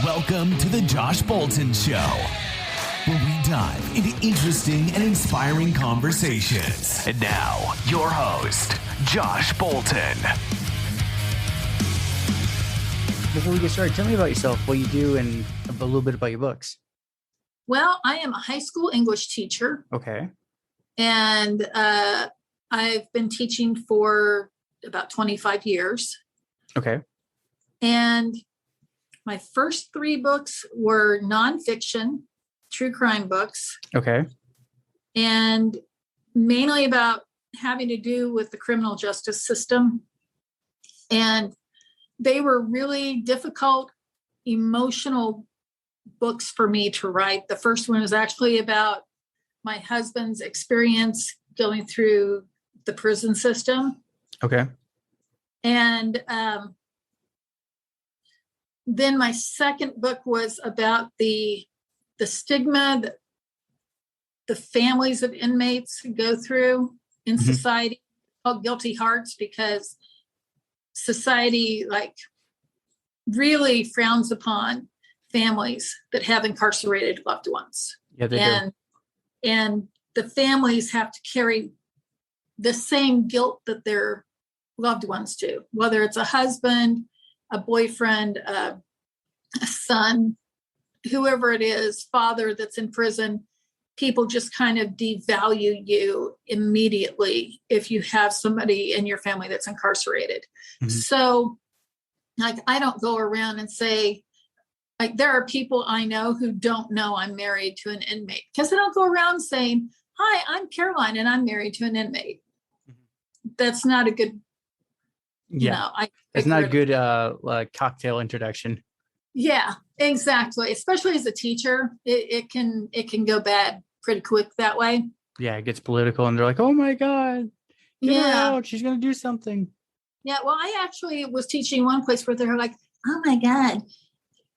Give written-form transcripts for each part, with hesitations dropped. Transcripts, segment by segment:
Welcome to the Josh Bolton Show, where we dive into interesting and inspiring conversations. And now, your host, Josh Bolton. Before we get started, tell me about yourself, what you do, and a little bit about your books. Well, I am a high school English teacher. Okay. And I've been teaching for about 25 years. Okay. And my first 3 books were nonfiction, true crime books. Okay. And mainly about having to do with the criminal justice system. And they were really difficult, emotional books for me to write. The first one was actually about my husband's experience going through the prison system. Okay. And then my second book was about the stigma that the families of inmates go through in society, called Guilty Hearts, because society really frowns upon families that have incarcerated loved ones. Yeah, they do. And the families have to carry the same guilt that their loved ones do, whether it's a husband, a boyfriend, a son, whoever it is, father that's in prison. People just kind of devalue you immediately if you have somebody in your family that's incarcerated. Mm-hmm. So, I don't go around and say, there are people I know who don't know I'm married to an inmate, because I don't go around saying, "Hi, I'm Caroline and I'm married to an inmate." Mm-hmm. That's not a good, it's not a good cocktail introduction. Yeah, exactly. Especially as a teacher, it can go bad pretty quick that way. Yeah, it gets political and they're like, "Oh my God, get her out. She's going to do something." Yeah, well, I actually was teaching one place where they're like, "Oh my God,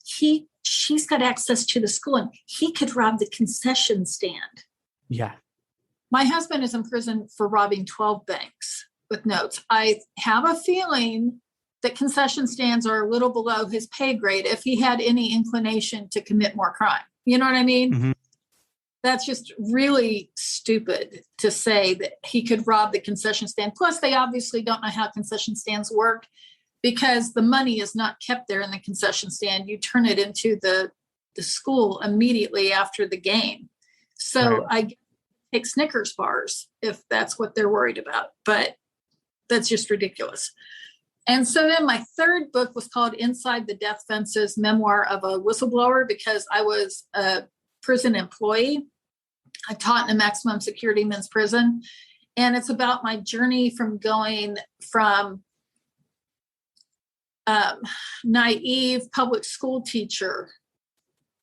she's got access to the school and he could rob the concession stand." Yeah. My husband is in prison for robbing 12 banks with notes. I have a feeling that concession stands are a little below his pay grade if he had any inclination to commit more crime. You know what I mean? Mm-hmm. That's just really stupid to say that he could rob the concession stand. Plus, they obviously don't know how concession stands work, because the money is not kept there in the concession stand. You turn it into the school immediately after the game. So I take Snickers bars if that's what they're worried about. But that's just ridiculous. And so then my third book was called Inside the Death Fences, Memoir of a Whistleblower, because I was a prison employee. I taught in a maximum security men's prison. And it's about my journey from going from naive public school teacher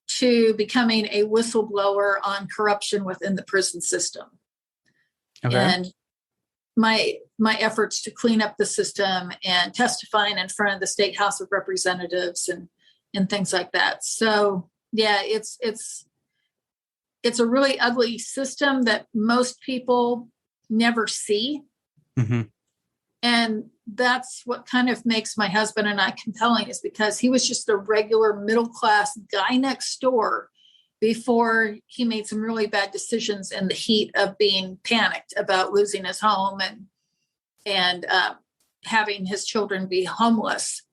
to becoming a whistleblower on corruption within the prison system. Okay. And my efforts to clean up the system and testifying in front of the State House of Representatives and things like that. So yeah, it's a really ugly system that most people never see. Mm-hmm. And that's what kind of makes my husband and I compelling, is because he was just a regular middle-class guy next door before he made some really bad decisions in the heat of being panicked about losing his home and having his children be homeless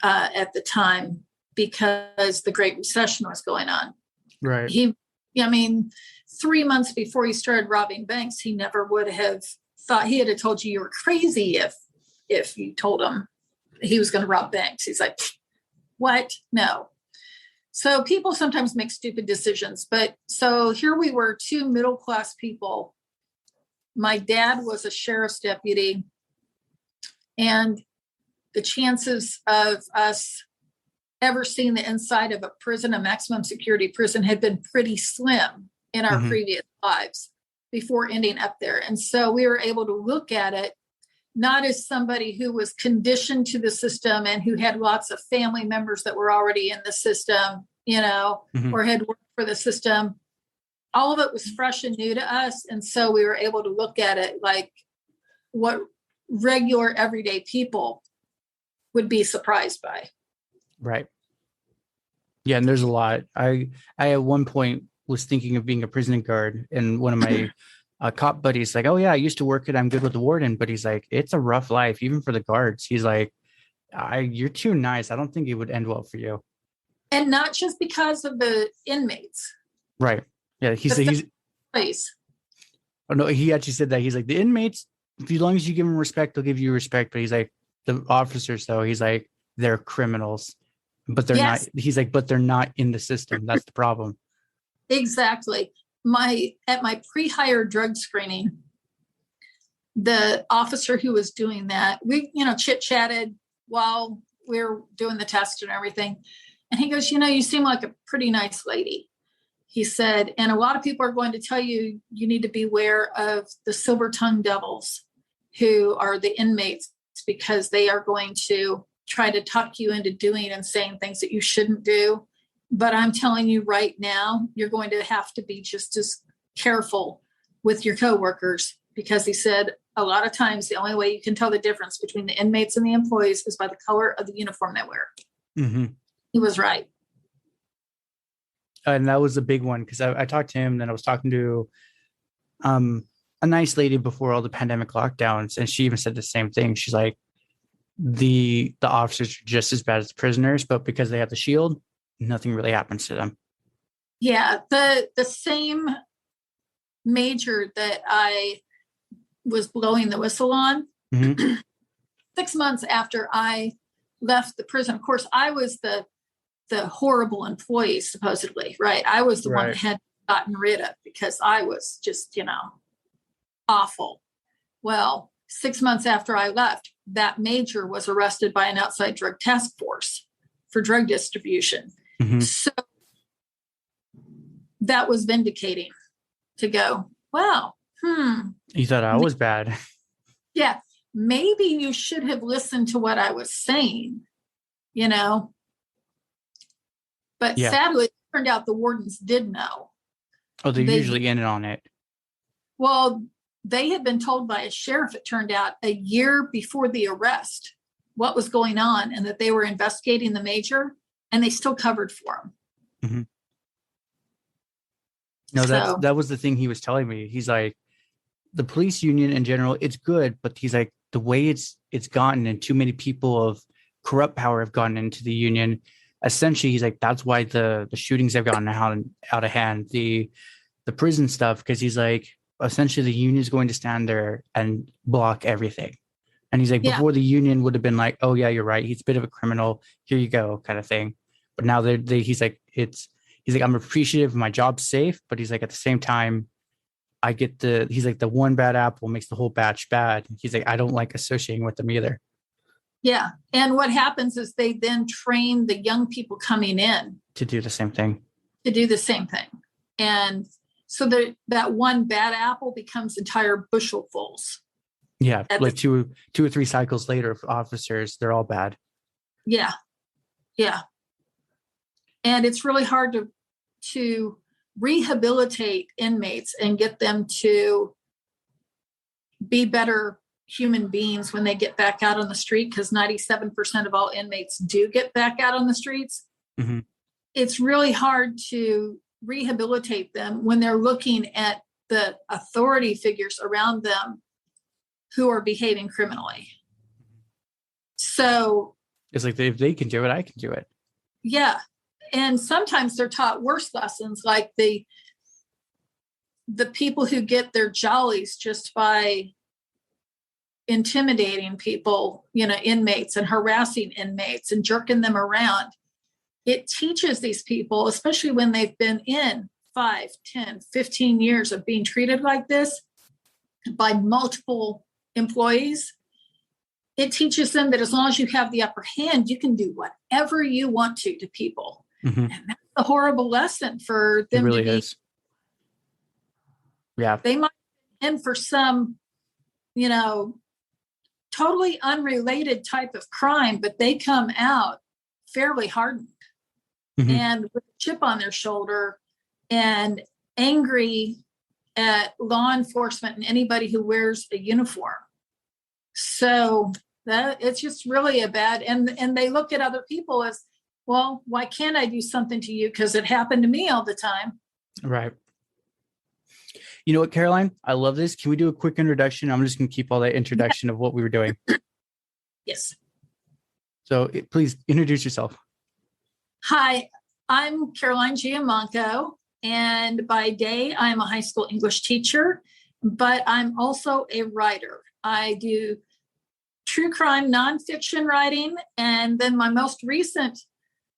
at the time because the Great Recession was going on. Right. 3 months before he started robbing banks, he never would have thought, he'd have told you were crazy if you told him he was going to rob banks. He's like, what? No. So people sometimes make stupid decisions. But so here we were, 2 middle-class people. My dad was a sheriff's deputy, and the chances of us ever seeing the inside of a prison, a maximum security prison, had been pretty slim in our previous lives before ending up there. And so we were able to look at it not as somebody who was conditioned to the system and who had lots of family members that were already in the system, or had worked for the system. All of it was fresh and new to us. And so we were able to look at it like what regular everyday people would be surprised by. Right. Yeah, and there's a lot. I at one point was thinking of being a prison guard, and one of my cop buddies like, "Oh yeah, I used to work it. I'm good with the warden," but he's like, "It's a rough life, even for the guards." He's like, "You're too nice. I don't think it would end well for you." And not just because of the inmates. Right? Yeah. He's. Place. Oh no, he actually said that. He's like, the inmates, as long as you give them respect, they'll give you respect. But he's like, the officers, though, he's like, they're criminals, but they're not. He's like, but they're not in the system. That's the problem. Exactly. At my pre-hire drug screening, the officer who was doing that, we, chit-chatted while we were doing the test and everything. And he goes, you seem like a pretty nice lady. He said, and a lot of people are going to tell you, you need to beware of the silver-tongued devils who are the inmates, because they are going to try to talk you into doing and saying things that you shouldn't do. But I'm telling you right now, you're going to have to be just as careful with your coworkers, because he said a lot of times the only way you can tell the difference between the inmates and the employees is by the color of the uniform they wear. Mm-hmm. He was right. And that was a big one, because I talked to him, then I was talking to a nice lady before all the pandemic lockdowns, and she even said the same thing. She's like, the officers are just as bad as the prisoners, but because they have the shield, nothing really happens to them. Yeah, the same major that I was blowing the whistle on, 6 months after I left the prison, of course, I was the horrible employee, supposedly, right? I was the one that had gotten rid of, because I was just, awful. Well, 6 months after I left, that major was arrested by an outside drug task force for drug distribution. Mm-hmm. So that was vindicating to go, wow. You thought I was bad. Yeah. Maybe you should have listened to what I was saying, But sadly, it turned out the wardens did know. Oh, they're usually in on it. Well, they had been told by a sheriff, it turned out, a year before the arrest, what was going on, and that they were investigating the major, and they still covered for him. Mm-hmm. No, that was the thing he was telling me. He's like, the police union in general, it's good, but he's like, the way it's gotten, and too many people of corrupt power have gotten into the union. Essentially, he's like, that's why the shootings have gotten out of hand, the prison stuff, because he's like, essentially the union is going to stand there and block everything. And he's like, before the union would have been like, oh yeah, you're right, he's a bit of a criminal, here you go, kind of thing. But now he's like, I'm appreciative, my job's safe, but he's like, at the same time, I get he's like, the one bad apple makes the whole batch bad. He's like, I don't like associating with them either. Yeah. And what happens is they then train the young people coming in to do the same thing. And so that one bad apple becomes entire bushelsfuls. Yeah. Like two or three cycles later of officers, they're all bad. Yeah. Yeah. And it's really hard to rehabilitate inmates and get them to be better human beings when they get back out on the street, because 97% of all inmates do get back out on the streets. Mm-hmm. It's really hard to rehabilitate them when they're looking at the authority figures around them who are behaving criminally. So it's like, if they can do it, I can do it. Yeah. And sometimes they're taught worse lessons, like the people who get their jollies just by intimidating people, inmates, and harassing inmates and jerking them around. It teaches these people, especially when they've been in 5, 10, 15 years of being treated like this by multiple employees, it teaches them that as long as you have the upper hand, you can do whatever you want to people. Mm-hmm. And that's a horrible lesson for them. It really is. Yeah. They might be in for some, totally unrelated type of crime, but they come out fairly hardened, mm-hmm. and with a chip on their shoulder and angry at law enforcement and anybody who wears a uniform. So that it's just really a bad, and they look at other people as, well, why can't I do something to you? Because it happened to me all the time. Right. You know what, Caroline? I love this. Can we do a quick introduction? I'm just going to keep all that introduction of what we were doing. Yes. So please introduce yourself. Hi, I'm Caroline Giammanco, and by day I'm a high school English teacher, but I'm also a writer. I do true crime nonfiction writing, and then my most recent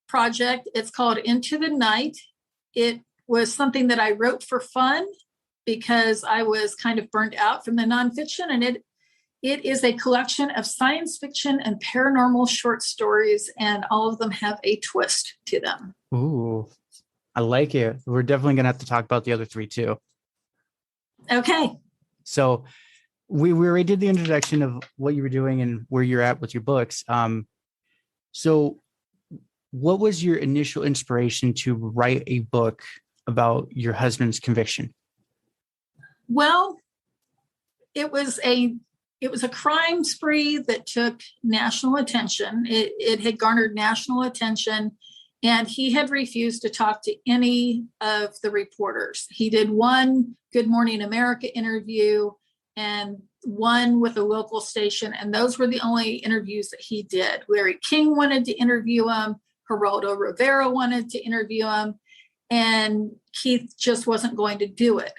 project, it's called Into the Night. It was something that I wrote for fun because I was kind of burnt out from the nonfiction, and it is a collection of science fiction and paranormal short stories, and all of them have a twist to them. Ooh, I like it. We're definitely going to have to talk about the other three too. Okay. So we already did the introduction of what you were doing and where you're at with your books. So what was your initial inspiration to write a book about your husband's conviction? Well, it was a crime spree that took national attention. It had garnered national attention, and he had refused to talk to any of the reporters. He did one Good Morning America interview and one with a local station, and those were the only interviews that he did. Larry King wanted to interview him. Geraldo Rivera wanted to interview him, and Keith just wasn't going to do it.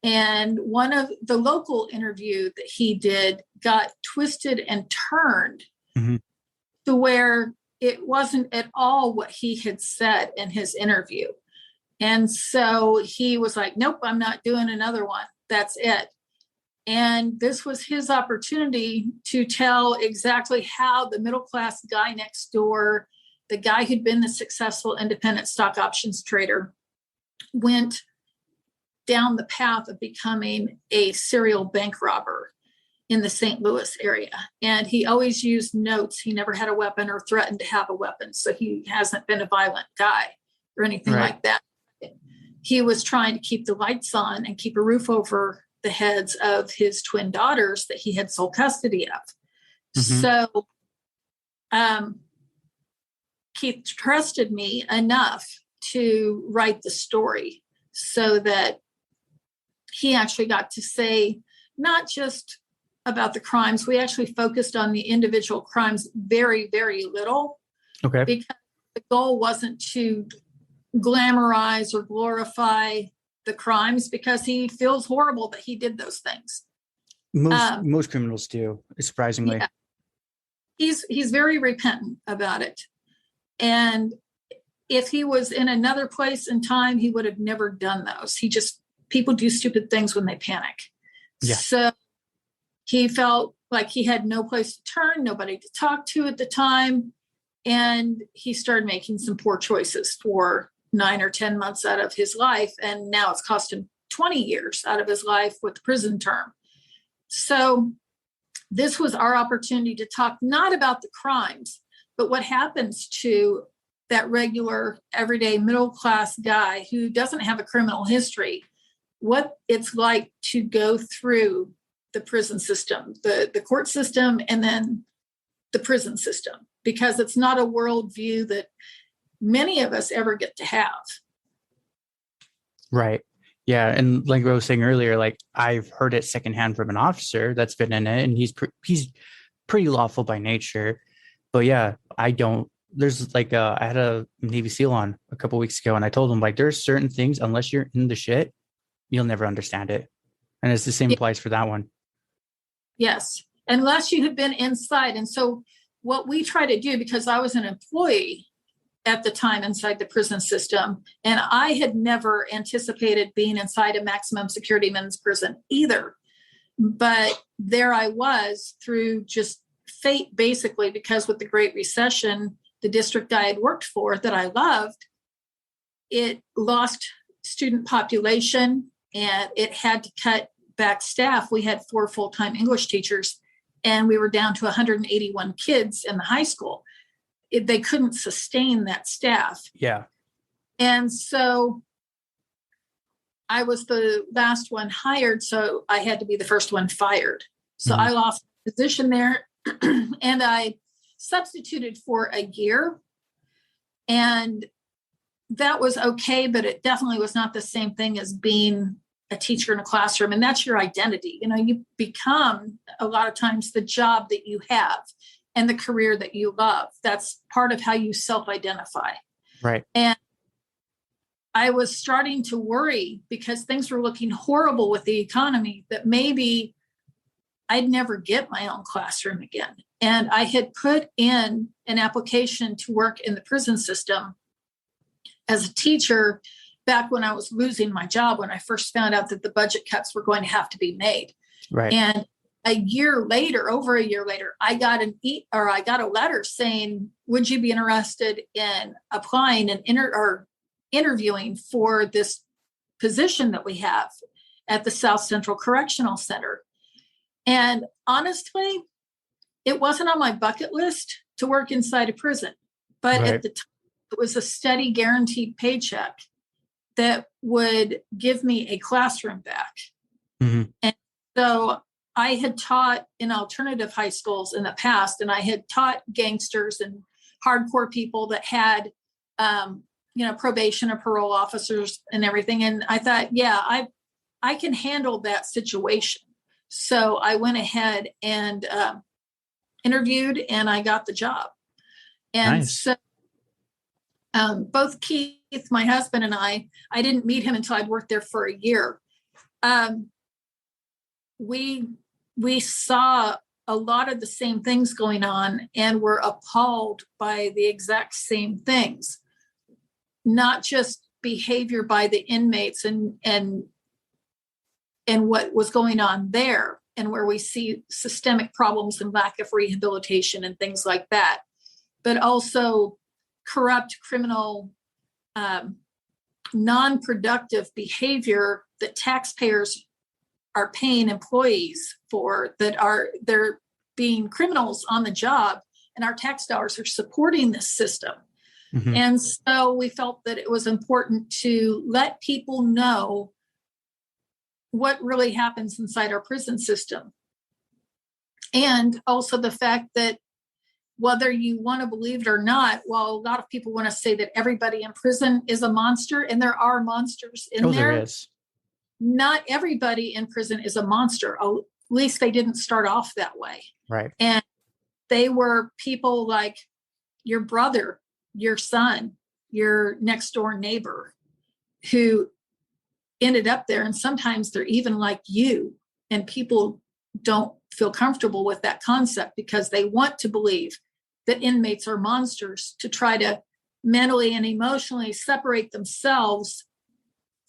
And one of the local interview that he did got twisted and turned to where it wasn't at all what he had said in his interview. And so he was like, nope, I'm not doing another one. That's it. And this was his opportunity to tell exactly how the middle-class guy next door, the guy who'd been the successful independent stock options trader, went down the path of becoming a serial bank robber in the St. Louis area. And he always used notes. He never had a weapon or threatened to have a weapon. So he hasn't been a violent guy or anything like that. He was trying to keep the lights on and keep a roof over the heads of his twin daughters that he had sole custody of. So Keith trusted me enough to write the story so that he actually got to say not just about the crimes. We actually focused on the individual crimes very, very little. Okay. Because the goal wasn't to glamorize or glorify the crimes, because he feels horrible that he did those things. Most criminals do, surprisingly. Yeah. He's very repentant about it. And if he was in another place and time, he would have never done those. People do stupid things when they panic. Yeah. So he felt like he had no place to turn, nobody to talk to at the time. And he started making some poor choices for 9 or 10 months out of his life. And now it's cost him 20 years out of his life with the prison term. So this was our opportunity to talk not about the crimes, but what happens to that regular, everyday, middle-class guy who doesn't have a criminal history, what it's like to go through the prison system, the court system, and then the prison system, because it's not a worldview that many of us ever get to have. Right. Yeah. And like I was saying earlier, like I've heard it secondhand from an officer that's been in it, and he's pretty lawful by nature. But yeah, there's like I had a Navy SEAL on a couple of weeks ago, and I told him, like, there's certain things, unless you're in the shit, you'll never understand it. And it's the same applies for that one. Yes. Unless you have been inside. And so what we try to do, because I was an employee at the time inside the prison system, and I had never anticipated being inside a maximum security men's prison either. But there I was through just fate, basically, because with the Great Recession, the district I had worked for that I loved, it lost student population and it had to cut back staff. We had 4 full-time English teachers, and we were down to 181 kids in the high school. They couldn't sustain that staff. Yeah. And so I was the last one hired, so I had to be the first one fired. So I lost the position there, and I substituted for a year. And that was okay, but it definitely was not the same thing as being a teacher in a classroom. And that's your identity. You know, you become a lot of times the job that you have and the career that you love. That's part of how you self-identify. Right. And I was starting to worry because things were looking horrible with the economy, that maybe I'd never get my own classroom again. And I had put in an application to work in the prison system as a teacher back when I was losing my job, when I first found out that the budget cuts were going to have to be made. Right. And a year later, over a year later, I got a letter saying, would you be interested in applying and interviewing for this position that we have at the South Central Correctional Center? And honestly, it wasn't on my bucket list to work inside a prison, but Right. at the time, it was a steady guaranteed paycheck that would give me a classroom back. Mm-hmm. And so I had taught in alternative high schools in the past, and I had taught gangsters and hardcore people that had, probation or parole officers and everything. And I thought, yeah, I can handle that situation. So I went ahead and interviewed, and I got the job. And Nice. so both Keith, my husband, and I didn't meet him until I'd worked there for a year. We saw a lot of the same things going on and were appalled by the exact same things, not just behavior by the inmates and what was going on there, and where we see systemic problems and lack of rehabilitation and things like that, but also corrupt, criminal, non-productive behavior that taxpayers are paying employees for, they're being criminals on the job, and our tax dollars are supporting this system. Mm-hmm. And so we felt that it was important to let people know what really happens inside our prison system. And also the fact that whether you want to believe it or not, while a lot of people want to say that everybody in prison is a monster, and there are monsters in there. There is. Not everybody in prison is a monster. At least they didn't start off that way. Right. And they were people like your brother, your son, your next door neighbor, who ended up there. And sometimes they're even like you. And people don't feel comfortable with that concept because they want to believe that inmates are monsters, to try to mentally and emotionally separate themselves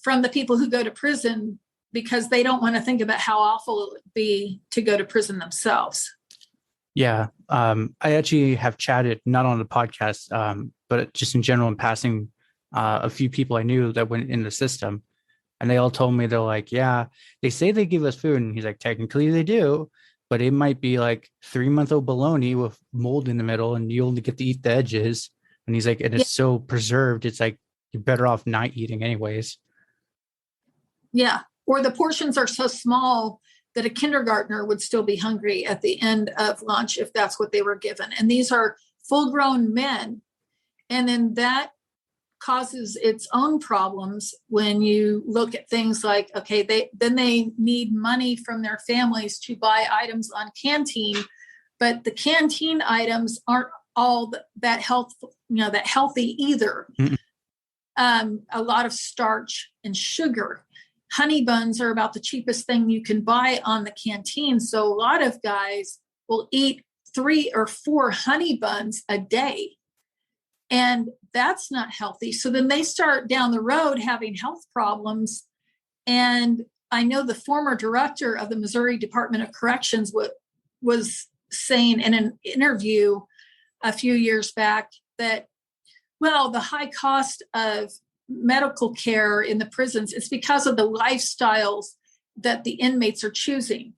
from the people who go to prison, because they don't want to think about how awful it would be to go to prison themselves. Yeah. I actually have chatted, not on the podcast, but just in general in passing, a few people I knew that went in the system, and they all told me, they're like, yeah, they say they give us food. And he's like, technically they do, but it might be like 3-month-old bologna with mold in the middle, and you only get to eat the edges. And he's like, and it's so preserved, it's like, you're better off not eating anyways. Yeah. Or the portions are so small that a kindergartner would still be hungry at the end of lunch if that's what they were given. And these are full-grown men. And then that causes its own problems when you look at things like, okay, they need money from their families to buy items on canteen, but the canteen items aren't all that healthy either. Mm-hmm. A lot of starch and sugar. Honey buns are about the cheapest thing you can buy on the canteen. So a lot of guys will eat 3 or 4 honey buns a day. And that's not healthy. So then they start down the road having health problems. And I know the former director of the Missouri Department of Corrections was saying in an interview a few years back that, well, the high cost of medical care in the prisons is because of the lifestyles that the inmates are choosing.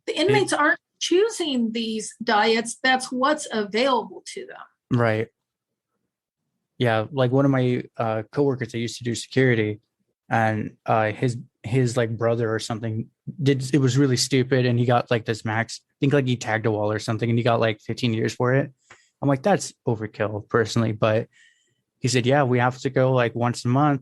The inmates aren't choosing these diets. That's what's available to them. Right. Yeah. Like one of my coworkers that used to do security, and his like brother or something it was really stupid, and he got like this max, I think like he tagged a wall or something, and he got like 15 years for it. I'm like, that's overkill personally, but he said, yeah, we have to go like once a month.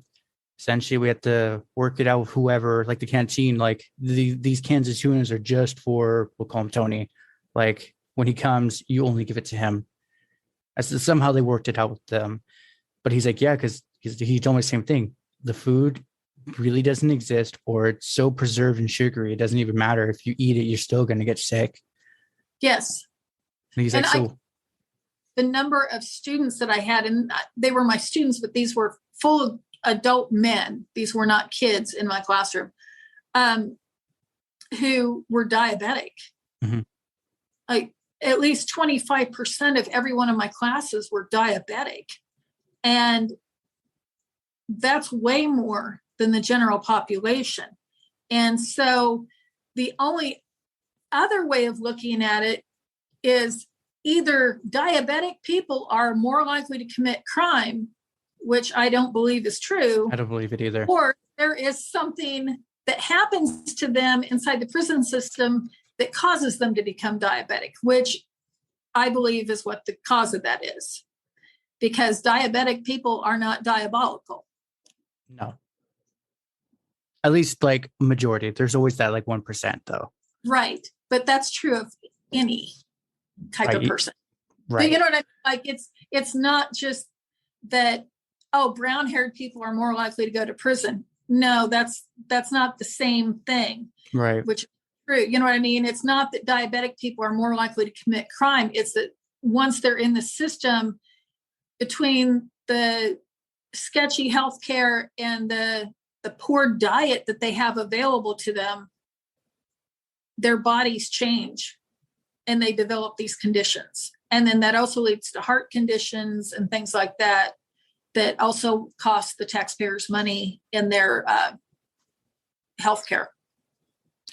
Essentially, we have to work it out with whoever, like the canteen, like these cans of tunas are just for, we'll call him Tony. Like when he comes, you only give it to him. I said, somehow they worked it out with them. But he's like, yeah, because he told me the same thing. The food really doesn't exist, or it's so preserved and sugary. It doesn't even matter. If you eat it, you're still going to get sick. Yes. And he's like, so the number of students that I had, and they were my students, but these were full adult men. These were not kids in my classroom, who were diabetic. Mm-hmm. Like at least 25% of every one of my classes were diabetic. And that's way more than the general population. And so the only other way of looking at it is either diabetic people are more likely to commit crime, which I don't believe is true. I don't believe it either. Or there is something that happens to them inside the prison system that causes them to become diabetic, which I believe is what the cause of that is. Because diabetic people are not diabolical. No. At least like majority. There's always that like 1% though. Right. But that's true of any type of person. Right. But you know what I mean? Like it's not just that, oh, brown-haired people are more likely to go to prison. No, that's not the same thing. Right. Which is true. You know what I mean? It's not that diabetic people are more likely to commit crime. It's that once they're in the system, between the sketchy healthcare and the poor diet that they have available to them, their bodies change and they develop these conditions. And then that also leads to heart conditions and things like that, that also cost the taxpayers money in their healthcare.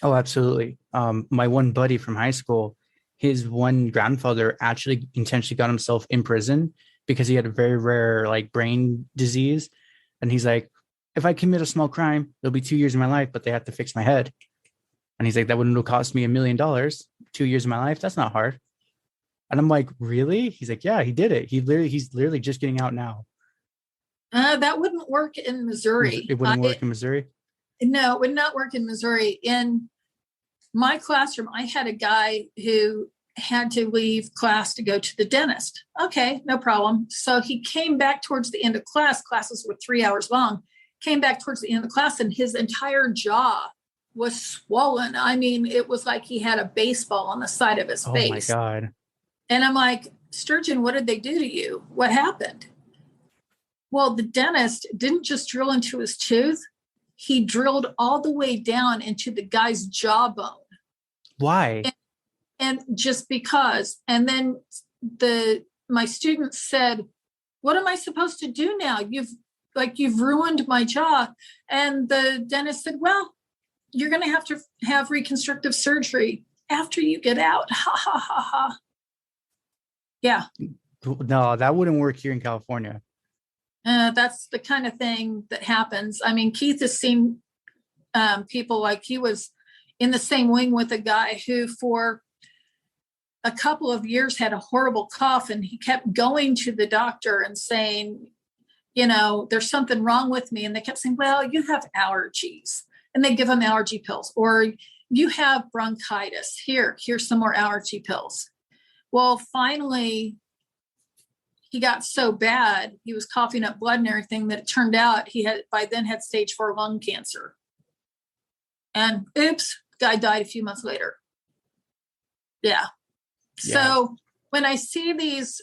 Oh, absolutely. My one buddy from high school, his one grandfather actually intentionally got himself in prison because he had a very rare like brain disease. And he's like, if I commit a small crime, it'll be 2 years of my life, but they have to fix my head. And he's like, that wouldn't cost me $1 million, 2 years of my life. That's not hard. And I'm like, really? He's like, yeah, he did it. He's literally just getting out now. That wouldn't work in Missouri. It wouldn't work in Missouri? No, it would not work in Missouri. In my classroom, I had a guy who had to leave class to go to the dentist. Okay, no problem. So he came back towards the end of class. Classes were 3 hours long. Came back towards the end of the class and his entire jaw was swollen. I mean, it was like he had a baseball on the side of his face. Oh my God. And I'm like, Sturgeon, what did they do to you? What happened? Well, the dentist didn't just drill into his tooth. He drilled all the way down into the guy's jawbone. Why? And just because. And then my students said, what am I supposed to do now? You've ruined my jaw. And the dentist said, well, you're going to have reconstructive surgery after you get out. Ha ha ha ha. Yeah. No, that wouldn't work here in California. That's the kind of thing that happens. I mean, Keith has seen people, like he was in the same wing with a guy who for a couple of years had a horrible cough, and he kept going to the doctor and saying, you know, there's something wrong with me. And they kept saying, well, you have allergies. And they give him allergy pills. Or you have bronchitis. Here's some more allergy pills. Well, finally, he got so bad, he was coughing up blood and everything, that it turned out he had by then had stage 4 lung cancer. And oops, guy died a few months later. Yeah. So when I see these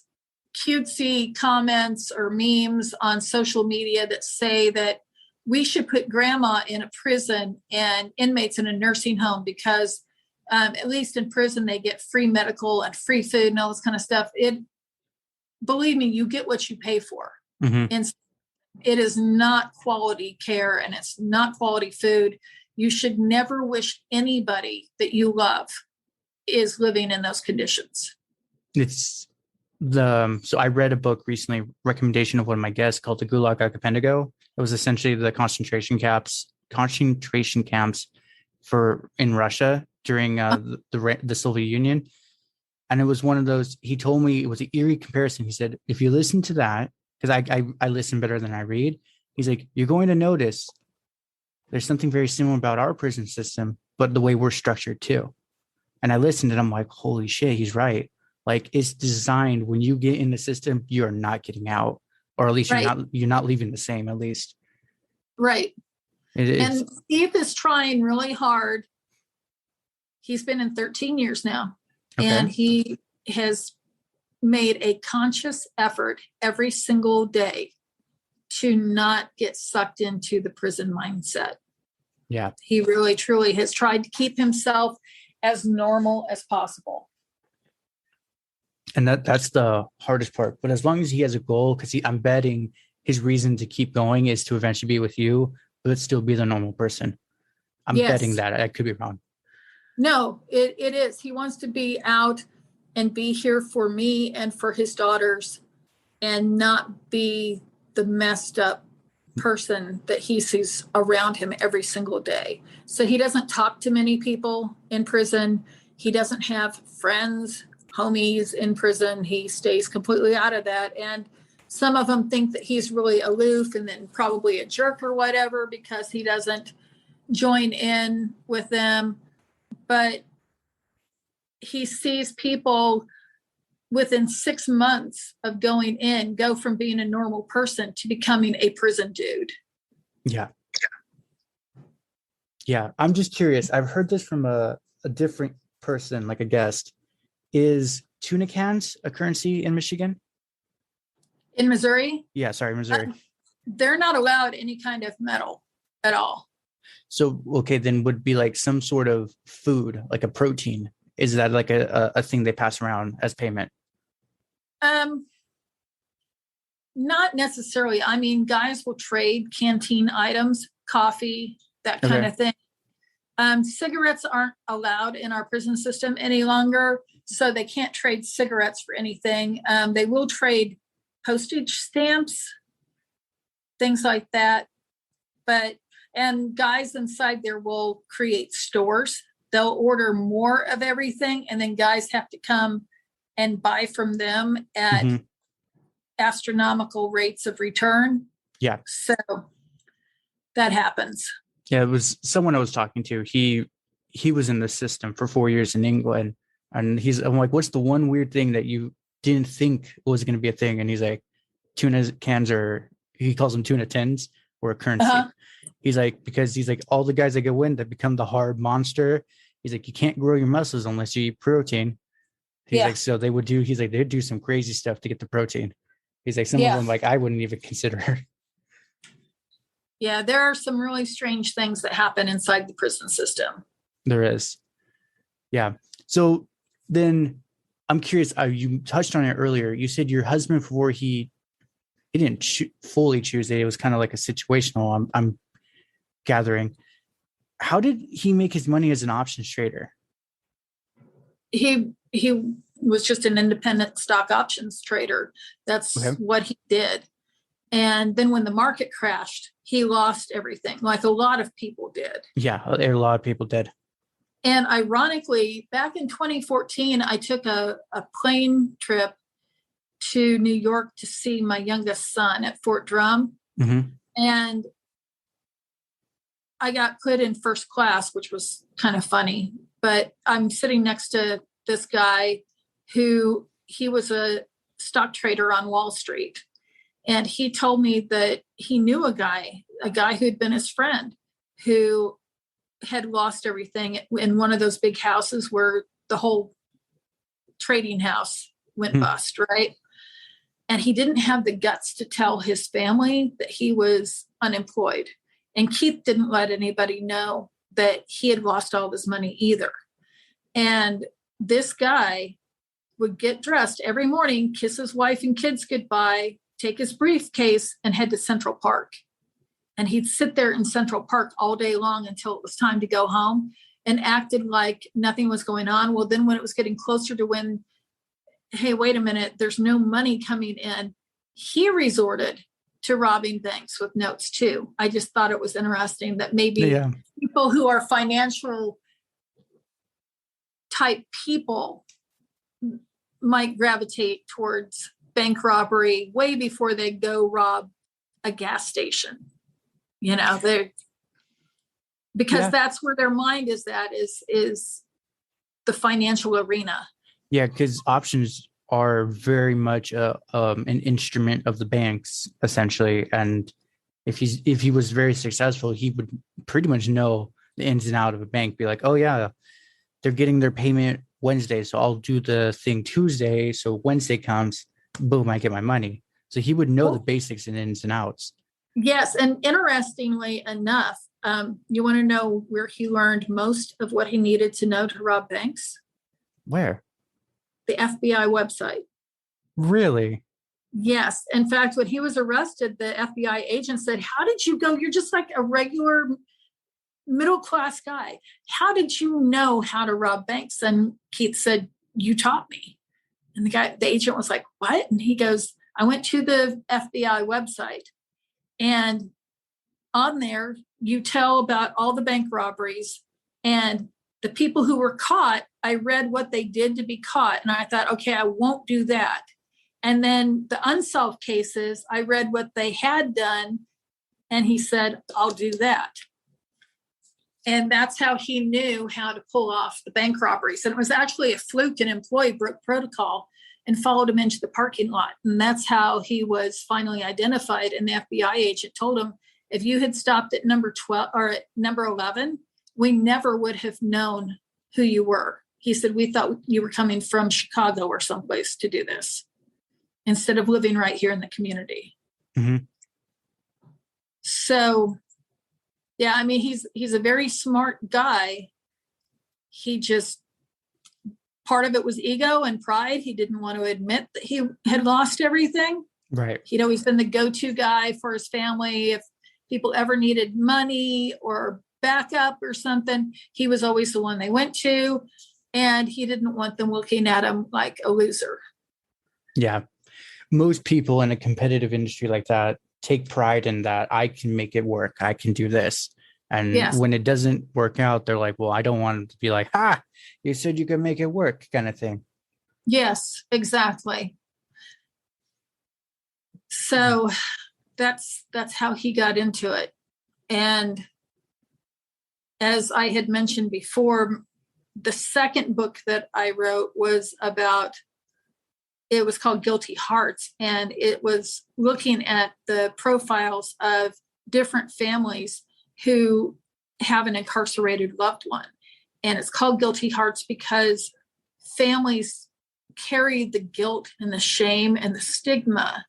cutesy comments or memes on social media that say that we should put grandma in a prison and inmates in a nursing home because at least in prison they get free medical and free food and all this kind of stuff, believe me, you get what you pay for. Mm-hmm. And it is not quality care and it's not quality food. You should never wish anybody that you love is living in those conditions. So I read a book recently, recommendation of one of my guests, called The Gulag Archipelago. It was essentially the concentration camps in Russia during the Soviet Union. And it was one of those, he told me it was an eerie comparison. He said, if you listen to that, because I listen better than I read. He's like, you're going to notice there's something very similar about our prison system, but the way we're structured too. And I listened and I'm like, holy shit, he's right. Like it's designed when you get in the system, you are not getting out, or at least you're not leaving the same, at least. Right. It is. And Steve is trying really hard. He's been in 13 years now, and he has made a conscious effort every single day to not get sucked into the prison mindset. Yeah. He really, truly has tried to keep himself as normal as possible. And that's the hardest part. But as long as he has a goal, because I'm betting his reason to keep going is to eventually be with you, but still be the normal person. I'm betting that. I could be wrong. No, it is. He wants to be out and be here for me and for his daughters, and not be the messed up person that he sees around him every single day. So he doesn't talk to many people in prison. He doesn't have friends, homies in prison. He stays completely out of that. And some of them think that he's really aloof and then probably a jerk or whatever because he doesn't join in with them. But he sees people within 6 months of going in go from being a normal person to becoming a prison dude. Yeah. Yeah. I'm just curious. I've heard this from a different person, like a guest. Is tuna cans a currency in Michigan? In Missouri? Yeah, sorry, Missouri. They're not allowed any kind of metal at all. So, okay, then would be like some sort of food, like a protein. Is that like a thing they pass around as payment? Not necessarily. I mean, guys will trade canteen items, coffee, that kind of thing. Cigarettes aren't allowed in our prison system any longer, so they can't trade cigarettes for anything. They will trade postage stamps, things like that. And guys inside there will create stores. They'll order more of everything, and then guys have to come and buy from them at astronomical rates of return. Yeah. So that happens. Yeah, it was someone I was talking to. He was in the system for 4 years in England, and I'm like, what's the one weird thing that you didn't think was going to be a thing? And he's like, tuna cans he calls them tuna tins, or a currency. He's like, because he's like, all the guys that go in that become the hard monster. He's like, you can't grow your muscles unless you eat protein. He's like, so they would do, he's like, they'd do some crazy stuff to get the protein. He's like, some of them, like, I wouldn't even consider. Yeah, there are some really strange things that happen inside the prison system. There is. Yeah. So then I'm curious, you touched on it earlier. You said your husband, before he didn't fully choose it. It was kind of like a situational, I'm gathering. How did he make his money as an options trader? He was just an independent stock options trader. That's what he did. And then when the market crashed, he lost everything, like a lot of people did. Yeah, a lot of people did. And ironically, back in 2014, I took a plane trip to New York to see my youngest son at Fort Drum. And I got put in first class, which was kind of funny. But I'm sitting next to this guy he was a stock trader on Wall Street. And he told me that he knew a guy who had been his friend, who had lost everything in one of those big houses where the whole trading house went bust, right? And he didn't have the guts to tell his family that he was unemployed. And Keith didn't let anybody know that he had lost all of his money either. And this guy would get dressed every morning, kiss his wife and kids goodbye, take his briefcase, and head to Central Park. And he'd sit there in Central Park all day long until it was time to go home, and acted like nothing was going on. Well, then when it was getting closer to when, hey, wait a minute, there's no money coming in, he resorted to robbing banks with notes too. I just thought it was interesting that maybe people who are financial type people might gravitate towards bank robbery way before they go rob a gas station. Because that's where their mind is at, is the financial arena. Yeah, because options are very much an instrument of the banks, essentially. And if he was very successful, he would pretty much know the ins and outs of a bank. Be like, oh yeah, they're getting their payment Wednesday, so I'll do the thing Tuesday. So Wednesday comes, boom, I get my money. So he would know the basics and ins and outs. Yes, and interestingly enough, you want to know where he learned most of what he needed to know to rob banks? Where? The FBI website. Really? Yes. In fact, when he was arrested, the FBI agent said, how did you go? You're just like a regular middle-class guy. How did you know how to rob banks? And Keith said, you taught me. And the agent was like, what? And he goes, I went to the FBI website, and on there, you tell about all the bank robberies, and the people who were caught, I read what they did to be caught. And I thought, okay, I won't do that. And then the unsolved cases, I read what they had done. And he said, I'll do that. And that's how he knew how to pull off the bank robberies. And it was actually a fluke. An employee broke protocol and followed him into the parking lot. And that's how he was finally identified. And the FBI agent told him, if you had stopped at number 12 or at number 11, we never would have known who you were. He said, we thought you were coming from Chicago or someplace to do this instead of living right here in the community. Mm-hmm. So, yeah, I mean, he's a very smart guy. He just, part of it was ego and pride. He didn't want to admit that he had lost everything. Right. He'd always been the go-to guy for his family. If people ever needed money or backup or something, he was always the one they went to, and he didn't want them looking at him like a loser. Yeah. Most people in a competitive industry like that take pride in that. I can make it work. I can do this. And when it doesn't work out, they're like, well, I don't want to be like, you said you could make it work kind of thing. Yes, exactly. So that's how he got into it. And as I had mentioned before, the second book that I wrote was called Guilty Hearts. And it was looking at the profiles of different families who have an incarcerated loved one. And it's called Guilty Hearts because families carry the guilt and the shame and the stigma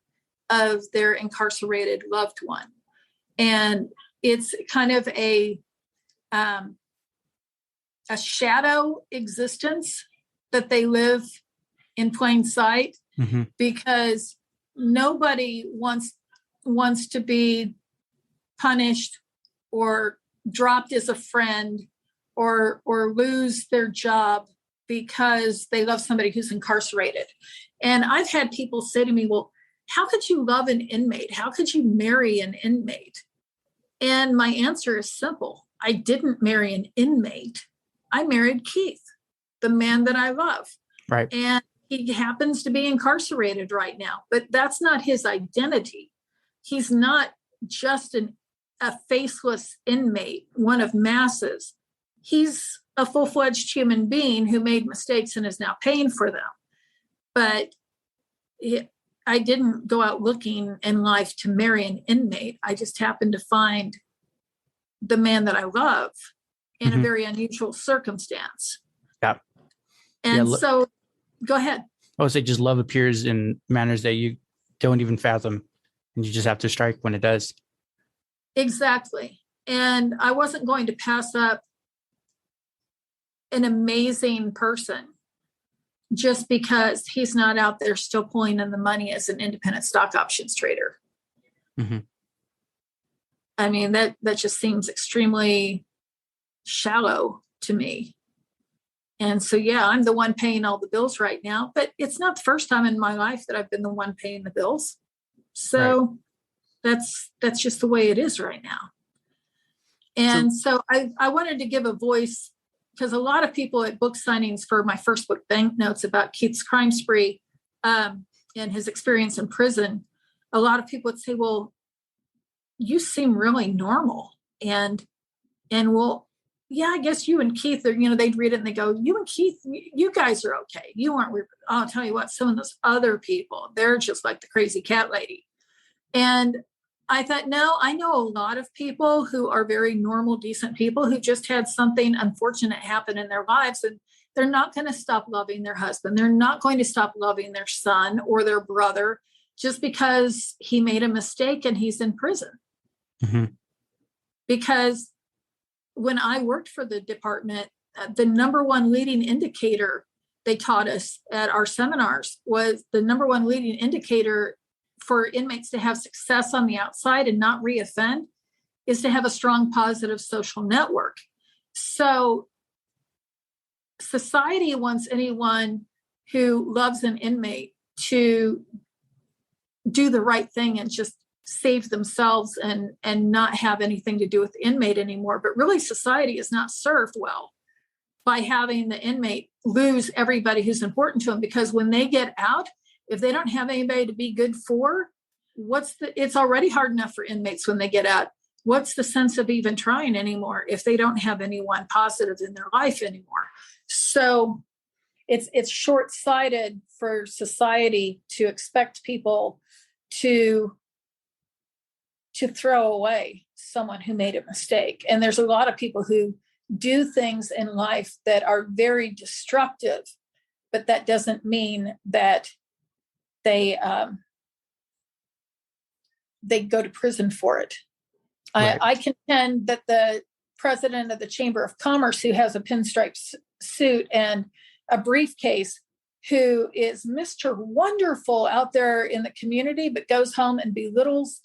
of their incarcerated loved one. And it's kind of a shadow existence that they live in plain sight, mm-hmm. because nobody wants to be punished or dropped as a friend or lose their job because they love somebody who's incarcerated. And I've had people say to me, well, how could you love an inmate? How could you marry an inmate? And my answer is simple. I didn't marry an inmate. I married Keith, the man that I love. Right. And he happens to be incarcerated right now, but that's not his identity. He's not just a faceless inmate, one of masses. He's a full-fledged human being who made mistakes and is now paying for them. But I didn't go out looking in life to marry an inmate. I just happened to find the man that I love in mm-hmm. a very unusual circumstance. Yeah. And so go ahead. I would say just love appears in manners that you don't even fathom, and you just have to strike when it does. Exactly. And I wasn't going to pass up an amazing person just because he's not out there still pulling in the money as an independent stock options trader. Mm-hmm. I mean, that just seems extremely shallow to me. And so, yeah, I'm the one paying all the bills right now, but it's not the first time in my life that I've been the one paying the bills. So that's just the way it is right now. And so I wanted to give a voice, because a lot of people at book signings for my first book, Banknotes, about Keith's crime spree, and his experience in prison, a lot of people would say, well, you seem really normal. And well, yeah, I guess you and Keith are, they'd read it and they go, you and Keith, you guys are okay. You aren't weird. I'll tell you what, some of those other people, they're just like the crazy cat lady. And I thought, no, I know a lot of people who are very normal, decent people who just had something unfortunate happen in their lives, and they're not going to stop loving their husband. They're not going to stop loving their son or their brother just because he made a mistake and he's in prison. Mm-hmm. Because when I worked for the department, the number one leading indicator they taught us at our seminars was the number one leading indicator for inmates to have success on the outside and not reoffend is to have a strong, positive social network. So society wants anyone who loves an inmate to do the right thing and just save themselves and not have anything to do with the inmate anymore. But really, society is not served well by having the inmate lose everybody who's important to them, because when they get out, if they don't have anybody to be good for, it's already hard enough for inmates when they get out. What's the sense of even trying anymore if they don't have anyone positive in their life anymore? So it's short-sighted for society to expect people to throw away someone who made a mistake. And there's a lot of people who do things in life that are very destructive, but that doesn't mean that they go to prison for it. Right. I contend that the president of the Chamber of Commerce, who has a pinstripe suit and a briefcase, who is Mr. Wonderful out there in the community, but goes home and belittles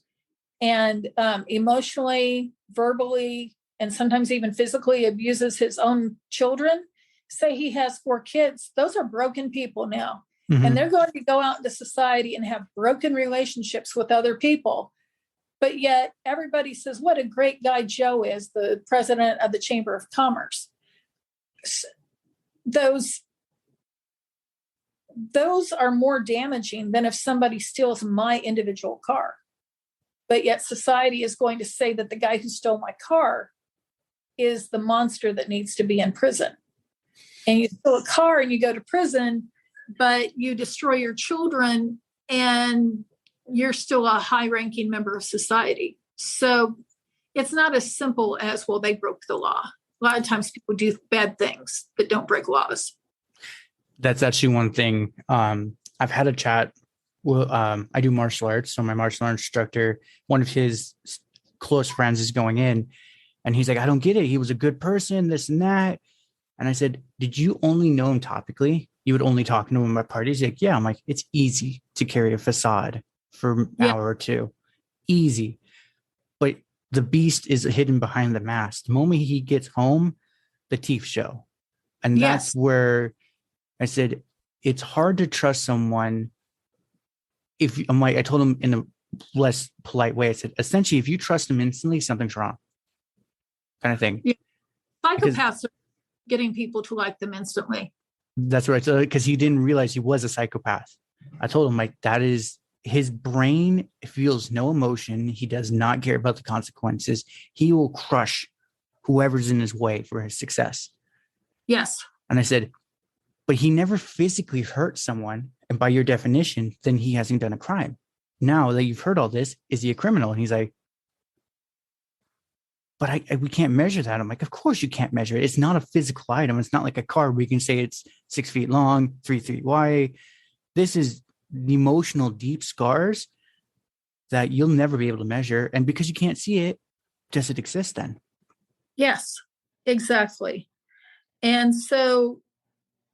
and emotionally, verbally, and sometimes even physically abuses his own children. Say he has 4 kids. Those are broken people now. Mm-hmm. And they're going to go out into society and have broken relationships with other people. But yet everybody says, what a great guy Joe is, the president of the Chamber of Commerce. Those are more damaging than if somebody steals my individual car. But yet society is going to say that the guy who stole my car is the monster that needs to be in prison. And you steal a car and you go to prison, but you destroy your children and you're still a high-ranking member of society. So it's not as simple as, well, they broke the law. A lot of times people do bad things but don't break laws. That's actually one thing. I've had a chat. Well, I do martial arts. So my martial arts instructor, one of his close friends is going in, and he's like, I don't get it. He was a good person, this and that. And I said, did you only know him topically? You would only talk to him at parties? He's like, yeah. I'm like, it's easy to carry a facade for an hour or two. Easy. But the beast is hidden behind the mask. The moment he gets home, the teeth show. And that's where I said, it's hard to trust someone. I told him in a less polite way, I said, essentially, if you trust him instantly, something's wrong, kind of thing. Yeah. Psychopaths are getting people to like them instantly. That's right. So, because he didn't realize he was a psychopath. I told him, like, that is, his brain feels no emotion. He does not care about the consequences. He will crush whoever's in his way for his success. Yes. And I said, but he never physically hurt someone. And by your definition, then he hasn't done a crime. Now that you've heard all this, is he a criminal? And he's like, but we can't measure that. I'm like, of course you can't measure it. It's not a physical item. It's not like a car where you can say it's 6 feet long, 3 feet wide. This is the emotional deep scars that you'll never be able to measure. And because you can't see it, does it exist then? Yes, exactly. And so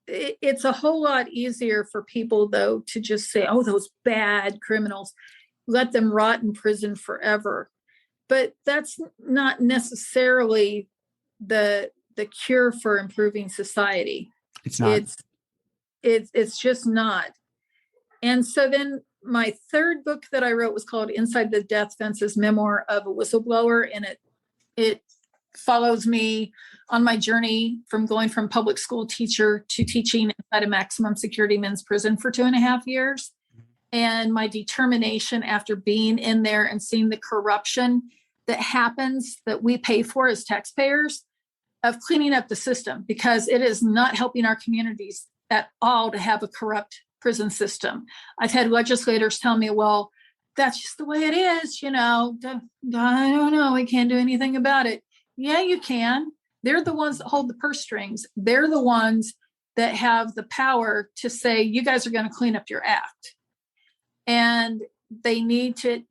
it's a whole lot easier for people, though, to just say, oh, those bad criminals, let them rot in prison forever. But that's not necessarily the cure for improving society. It's not. It's just not. And so then my third book that I wrote was called Inside the Death Fences, Memoir of a Whistleblower. And it follows me on my journey from going from public school teacher to teaching inside a maximum security men's prison for 2.5 years. and my determination after being in there and seeing the corruption that happens that we pay for as taxpayers, of cleaning up the system, because it is not helping our communities at all to have a corrupt prison system. I've had legislators tell me, well, that's just the way it is. I don't know. We can't do anything about it. Yeah, you can. They're the ones that hold the purse strings. They're the ones that have the power to say, you guys are going to clean up your act. And they need to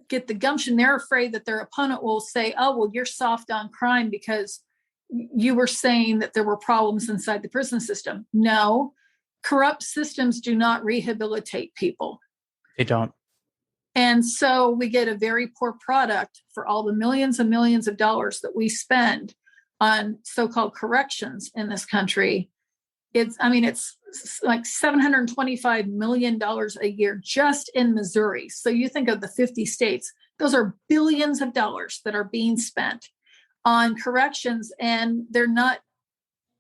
get the gumption. They're afraid that their opponent will say, oh, well, you're soft on crime because you were saying that there were problems inside the prison system. No, corrupt systems do not rehabilitate people. They don't. And so we get a very poor product for all the millions and millions of dollars that we spend on so-called corrections in this country. It's like $725 million a year just in Missouri. So you think of the 50 states, those are billions of dollars that are being spent on corrections, and they're not,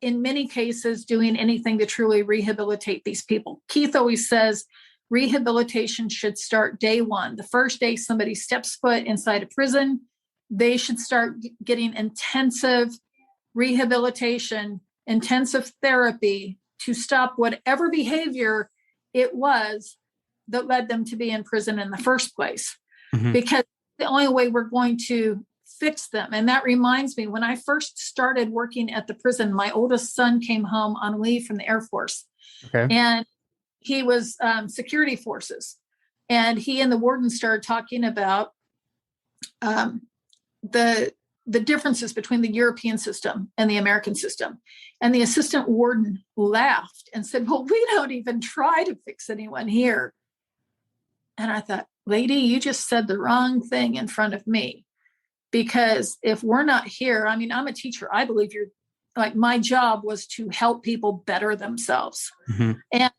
in many cases, doing anything to truly rehabilitate these people. Keith always says rehabilitation should start day one. The first day somebody steps foot inside a prison, they should start getting intensive rehabilitation, intensive therapy to stop whatever behavior it was that led them to be in prison in the first place. Mm-hmm. Because the only way we're going to fix them. And that reminds me, when I first started working at the prison, my oldest son came home on leave from the Air Force. Okay. And he was security forces. And he and the warden started talking about the differences between the European system and the American system. And the assistant warden laughed and said, well, we don't even try to fix anyone here. And I thought, lady, you just said the wrong thing in front of me. Because if we're not here, I'm a teacher. I believe my job was to help people better themselves. Mm-hmm. And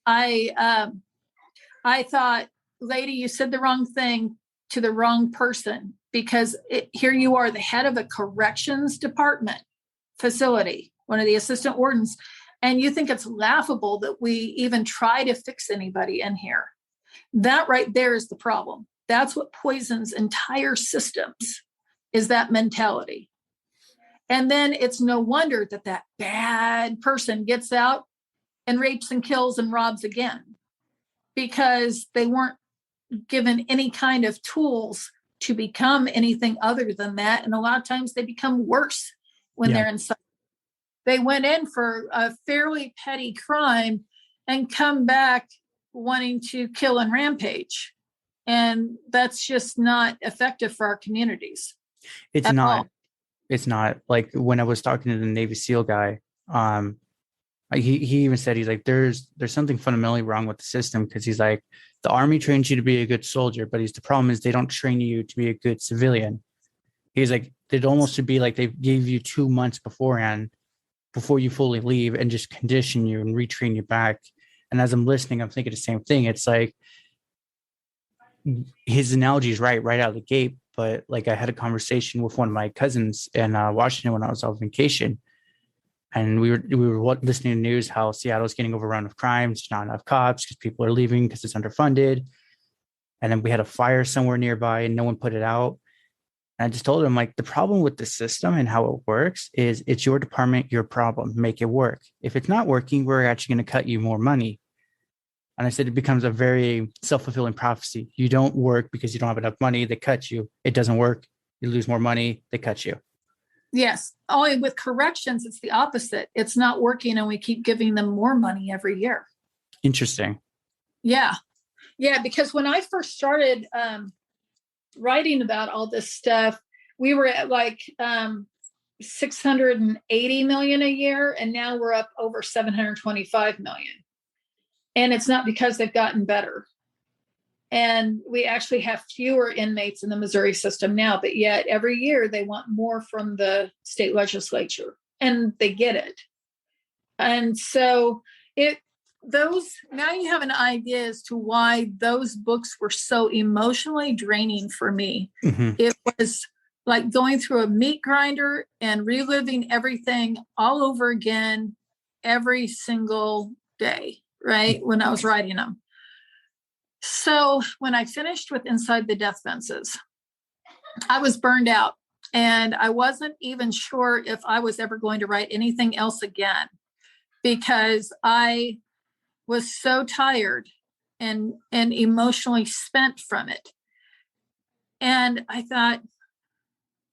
I thought, lady, you said the wrong thing to the wrong person, because here you are, the head of a corrections department facility, one of the assistant wardens, and you think it's laughable that we even try to fix anybody in here. That right there is the problem. That's what poisons entire systems, is that mentality. And then it's no wonder that bad person gets out and rapes and kills and robs again, because they weren't given any kind of tools to become anything other than that. And a lot of times they become worse when they're inside. They went in for a fairly petty crime and come back wanting to kill and rampage. And that's just not effective for our communities. It's not. It's not. Like when I was talking to the Navy SEAL guy, he even said, he's like, there's something fundamentally wrong with the system, because he's like, the Army trains you to be a good soldier, but the problem is they don't train you to be a good civilian. He's like, it almost should be like they gave you 2 months beforehand, before you fully leave, and just condition you and retrain you back. And as I'm listening, I'm thinking the same thing. It's like, his analogy is right out of the gate. But like, I had a conversation with one of my cousins in Washington when I was on vacation, and we were listening to news how Seattle's getting overrun with crime. There's not enough cops because people are leaving because it's underfunded. And then we had a fire somewhere nearby and no one put it out. And I just told him, like, the problem with the system and how it works is it's your department, your problem, make it work. If it's not working, we're actually going to cut you more money. And I said, it becomes a very self-fulfilling prophecy. You don't work because you don't have enough money, they cut you. It doesn't work, you lose more money, they cut you. Yes. Only with corrections, it's the opposite. It's not working, and we keep giving them more money every year. Interesting. Yeah. Yeah. Because when I first started writing about all this stuff, we were at like 680 million a year, and now we're up over 725 million. And it's not because they've gotten better. And we actually have fewer inmates in the Missouri system now, but yet every year they want more from the state legislature, and they get it. And so now you have an idea as to why those books were so emotionally draining for me. Mm-hmm. It was like going through a meat grinder and reliving everything all over again every single day, right? When I was writing them. So when I finished with Inside the Death Fences, I was burned out, and I wasn't even sure if I was ever going to write anything else again, because I was so tired and emotionally spent from it. And I thought,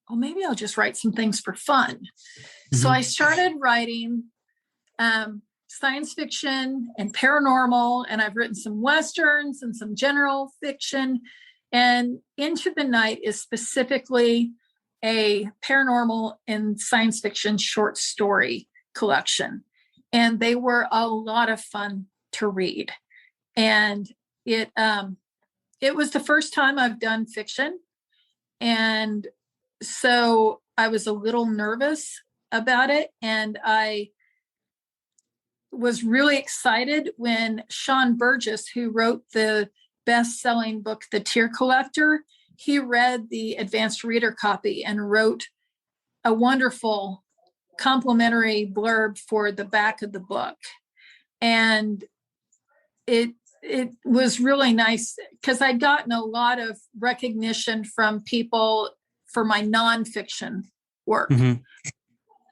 well, maybe I'll just write some things for fun. Mm-hmm. So I started writing science fiction and paranormal, and I've written some Westerns and some general fiction. And Into the Night is specifically a paranormal and science fiction short story collection. And they were a lot of fun to read. And it was the first time I've done fiction. And so I was a little nervous about it. And I was really excited when Sean Burgess, who wrote the best-selling book, The Tear Collector, he read the advanced reader copy and wrote a wonderful complimentary blurb for the back of the book. And it was really nice because I'd gotten a lot of recognition from people for my nonfiction work. Mm-hmm.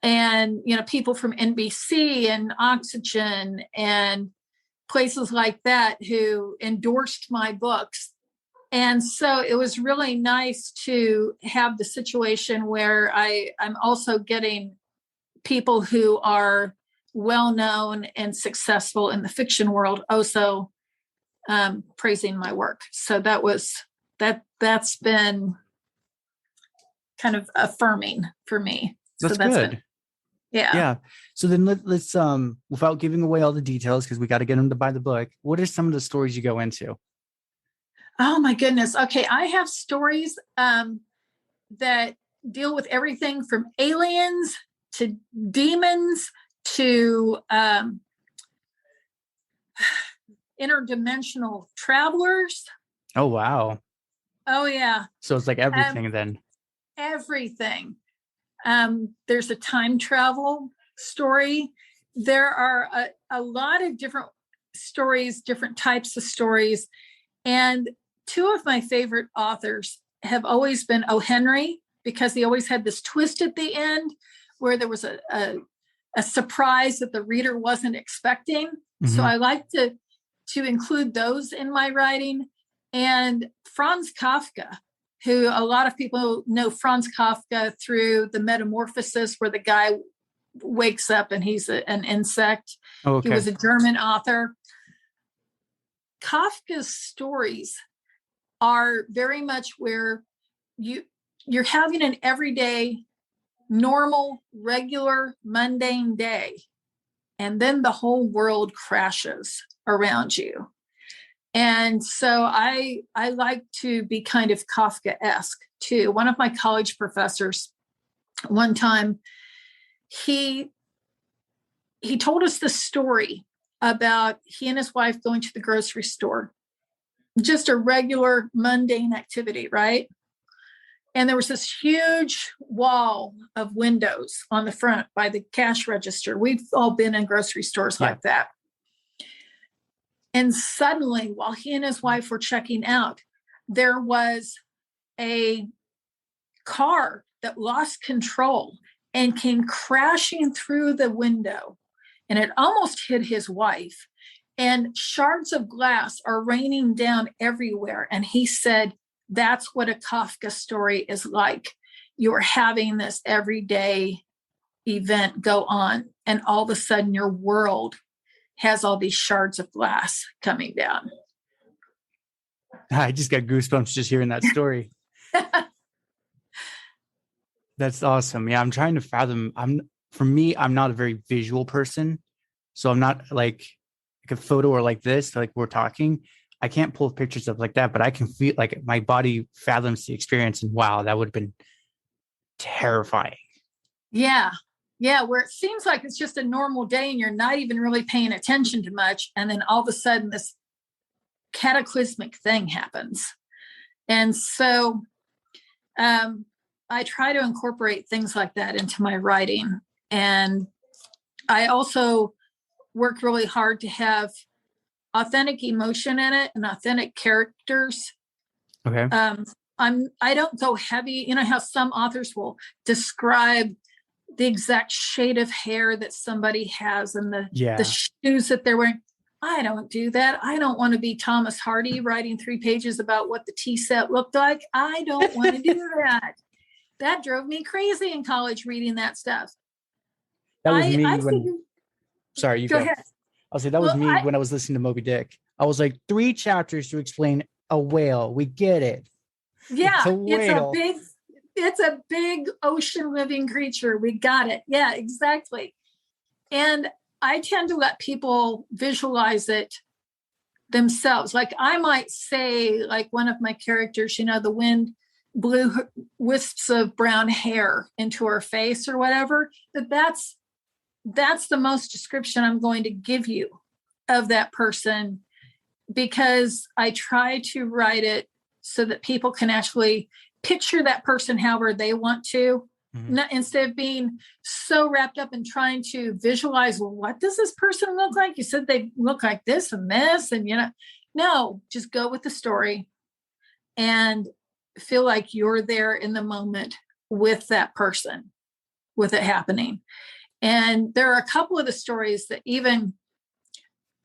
And, people from NBC and Oxygen and places like that who endorsed my books. And so it was really nice to have the situation where I'm also getting people who are well-known and successful in the fiction world also praising my work. So that's been kind of affirming for me. That's so that's good. Yeah. So then let's without giving away all the details, because we got to get them to buy the book. What are some of the stories you go into? Oh my goodness. Okay. I have stories that deal with everything from aliens to demons to interdimensional travelers. Oh, wow. Oh, yeah. So it's like everything then. Everything. There's a time travel story. There are a lot of different stories, different types of stories. And two of my favorite authors have always been O. Henry, because he always had this twist at the end where there was a surprise that the reader wasn't expecting. Mm-hmm. So I like to include those in my writing. And Franz Kafka, who a lot of people know Franz Kafka through the Metamorphosis, where the guy wakes up and he's an insect. Oh, okay. He was a German author. Kafka's stories are very much where you're having an everyday, normal, regular, mundane day, and then the whole world crashes around you. And so I like to be kind of Kafka-esque too. One of my college professors, one time, he told us the story about he and his wife going to the grocery store. Just a regular, mundane activity, right? And there was this huge wall of windows on the front by the cash register. We've all been in grocery stores like that. And suddenly, while he and his wife were checking out, there was a car that lost control and came crashing through the window. And it almost hit his wife. And shards of glass are raining down everywhere. And he said, that's what a Kafka story is like. You're having this everyday event go on, and all of a sudden your world has all these shards of glass coming down. I just got goosebumps just hearing that story. That's awesome. Yeah, I'm trying to fathom. I'm not a very visual person. So I'm not like a photo or like this, like we're talking. I can't pull pictures up like that, but I can feel like my body fathoms the experience. And wow, that would have been terrifying. Yeah. Yeah. Where it seems like it's just a normal day and you're not even really paying attention to much. And then all of a sudden this cataclysmic thing happens. And so I try to incorporate things like that into my writing. And I also work really hard to have authentic emotion in it and authentic characters. Okay. I don't go heavy. You know how some authors will describe the exact shade of hair that somebody has and the shoes that they're wearing. I don't do that. I don't want to be Thomas Hardy writing 3 pages about what the tea set looked like. I don't want to do that. That drove me crazy in college reading that stuff. That was me sorry, you go ahead. I'll say that was me when I was listening to Moby Dick. I was like, 3 chapters to explain a whale. We get it. Yeah, it's a big ocean living creature. We got it. Yeah, exactly. And I tend to let people visualize it themselves. Like I might say, like one of my characters, you know, the wind blew wisps of brown hair into her face or whatever, that's the most description I'm going to give you of that person, because I try to write it so that people can actually picture that person however they want to, instead of being so wrapped up in trying to visualize, well, what does this person look like? You said they look like this and this, and no, just go with the story and feel like you're there in the moment with that person, with it happening. And there are a couple of the stories that even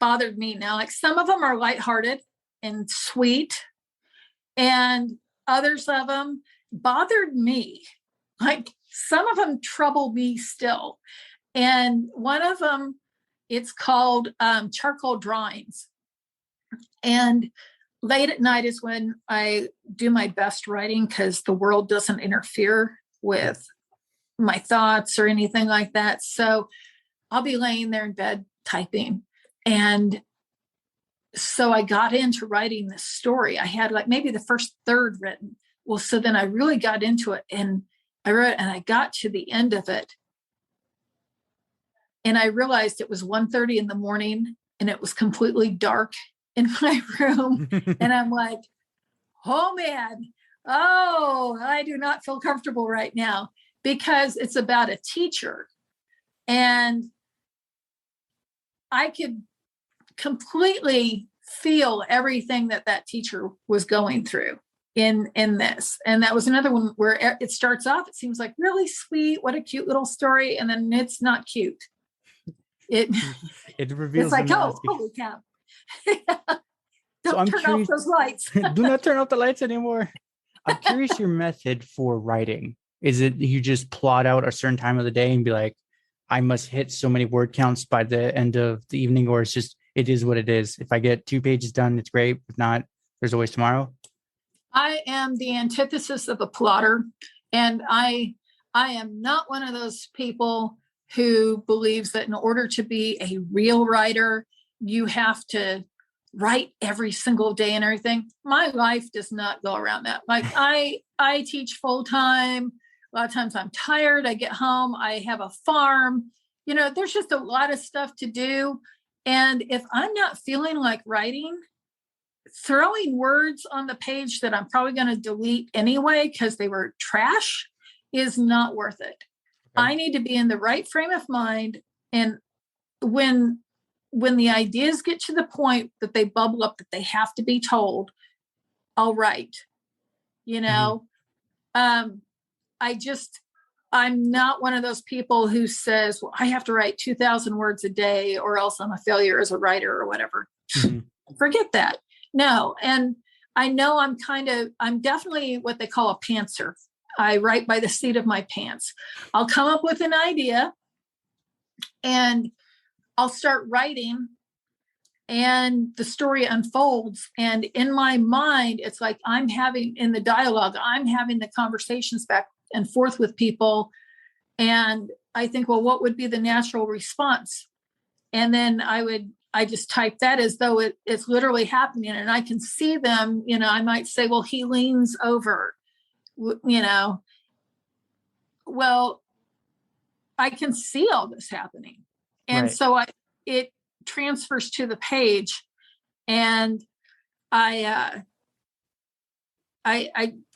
bothered me now. Like some of them are lighthearted and sweet, and others of them bothered me. Like some of them trouble me still. And one of them, it's called Charcoal Drawings. And late at night is when I do my best writing, because the world doesn't interfere with my thoughts or anything like that. So I'll be laying there in bed typing. And so I got into writing this story. I had like maybe the first third written. Well, so then I really got into it, and I wrote, and I got to the end of it. And I realized it was 1:30 in the morning and it was completely dark in my room. And I'm like, oh man, I do not feel comfortable right now, because it's about a teacher. And I could completely feel everything that teacher was going through in this. And that was another one where it starts off, it seems like really sweet, what a cute little story, and then it's not cute. It reveals, it's like, oh, holy cow. Don't turn off those lights. Do not turn off the lights anymore. I'm curious your method for writing. Is it you just plot out a certain time of the day and be like, I must hit so many word counts by the end of the evening, or it's just, it is what it is. If I get 2 pages done, it's great. If not, there's always tomorrow. I am the antithesis of a plotter. And I am not one of those people who believes that in order to be a real writer, you have to write every single day and everything. My life does not go around that. Like I teach full time. A lot of times I'm tired. I get home. I have a farm. There's just a lot of stuff to do. And if I'm not feeling like writing, throwing words on the page that I'm probably going to delete anyway because they were trash is not worth it. Okay. I need to be in the right frame of mind. And when the ideas get to the point that they bubble up, that they have to be told, I'll write, I'm not one of those people who says, well, I have to write 2,000 words a day or else I'm a failure as a writer or whatever. Forget that. No. And I know I'm definitely what they call a pantser. I write by the seat of my pants. I'll come up with an idea and I'll start writing, and the story unfolds. And in my mind, it's like I'm having the conversations back and forth with people. And I think, well, what would be the natural response? And then I just type that as though it's literally happening. And I can see them, I might say, well, he leans over, well, I can see all this happening. And right. So it transfers to the page, and I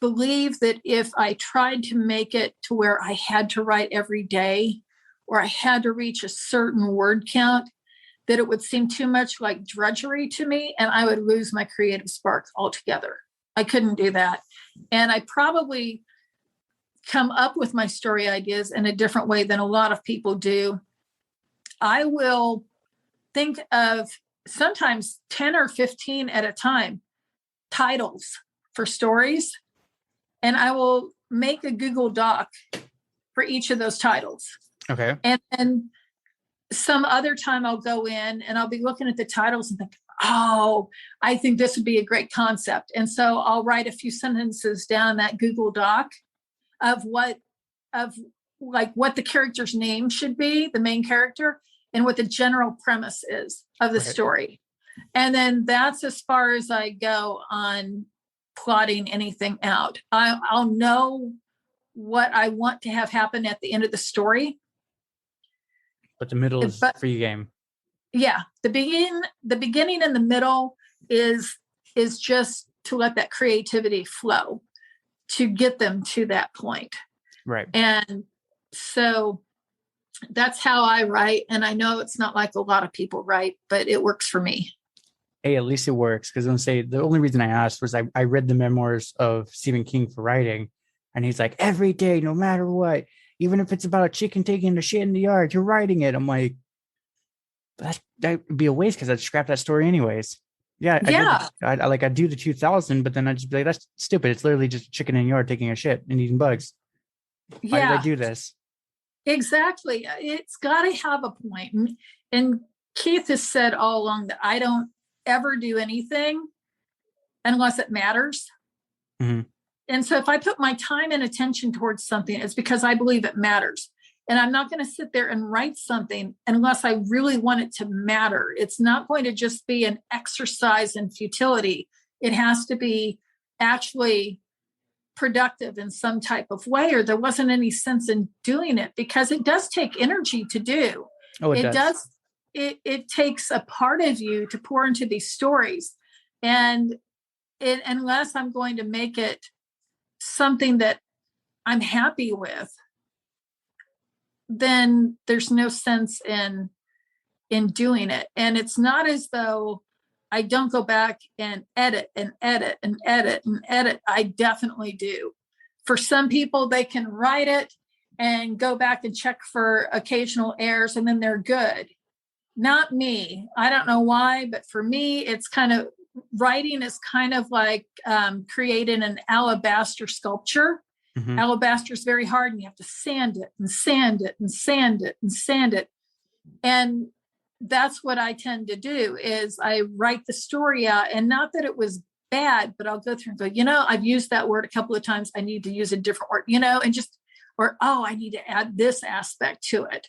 believe that if I tried to make it to where I had to write every day or I had to reach a certain word count, that it would seem too much like drudgery to me, and I would lose my creative spark altogether. I couldn't do that. And I probably come up with my story ideas in a different way than a lot of people do. I will think of sometimes 10 or 15 at a time titles for stories, and I will make a Google Doc for each of those titles. Okay. And some other time I'll go in and I'll be looking at the titles and think, oh, I think this would be a great concept. And so I'll write a few sentences down in that Google Doc of what the character's name should be, the main character, and what the general premise is of the story. And then that's as far as I go on plotting anything out. I'll know what I want to have happen at the end of the story. But the middle is free game. Yeah. The beginning and the middle is just to let that creativity flow to get them to that point. Right. And so that's how I write. And I know it's not like a lot of people write, but it works for me. Hey, at least it works. Because I'm saying the only reason I asked was I read the memoirs of Stephen King for writing, and he's like, every day, no matter what, even if it's about a chicken taking a shit in the yard, you're writing it. I'm like, that would be a waste because I'd scrap that story anyways. Yeah. I'd do the 2000, but then I'd just be like, that's stupid. It's literally just a chicken in the yard taking a shit and eating bugs. Why did I do this? Exactly. It's got to have a point. And Keith has said all along that I don't ever do anything unless it matters. Mm-hmm. And so if I put my time and attention towards something, it's because I believe it matters. And I'm not going to sit there and write something unless I really want it to matter. It's not going to just be an exercise in futility. It has to be actually productive in some type of way, or there wasn't any sense in doing it, because it does take energy to do. Oh, it does. It takes a part of you to pour into these stories. And unless I'm going to make it something that I'm happy with, then there's no sense in doing it. And it's not as though I don't go back and edit and edit and edit and edit. I definitely do. For some people, they can write it and go back and check for occasional errors, and then they're good. Not me. I don't know why, but for me, it's kind of, writing is kind of like creating an alabaster sculpture. Mm-hmm. Alabaster is very hard, and you have to sand it and sand it and sand it and sand it. And that's what I tend to do, is I write the story out, and not that it was bad, but I'll go through and go, I've used that word a couple of times. I need to use a different word, and just, I need to add this aspect to it.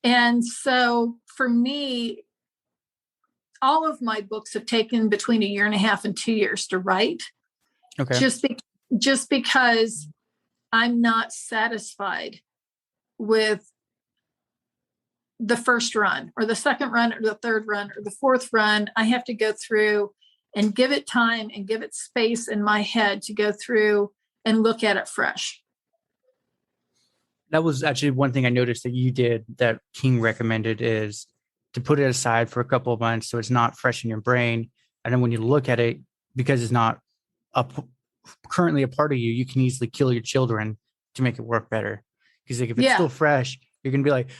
And so for me, all of my books have taken between 1.5 years and 2 years to write. Okay. Just because I'm not satisfied with the first run or the second run or the third run or the fourth run. I have to go through and give it time and give it space in my head to go through and look at it fresh. That was actually one thing I noticed that you did that King recommended, is to put it aside for a couple of months so it's not fresh in your brain. And then when you look at it, because it's not currently a part of you, you can easily kill your children to make it work better. Because if it's still fresh, you're going to be like,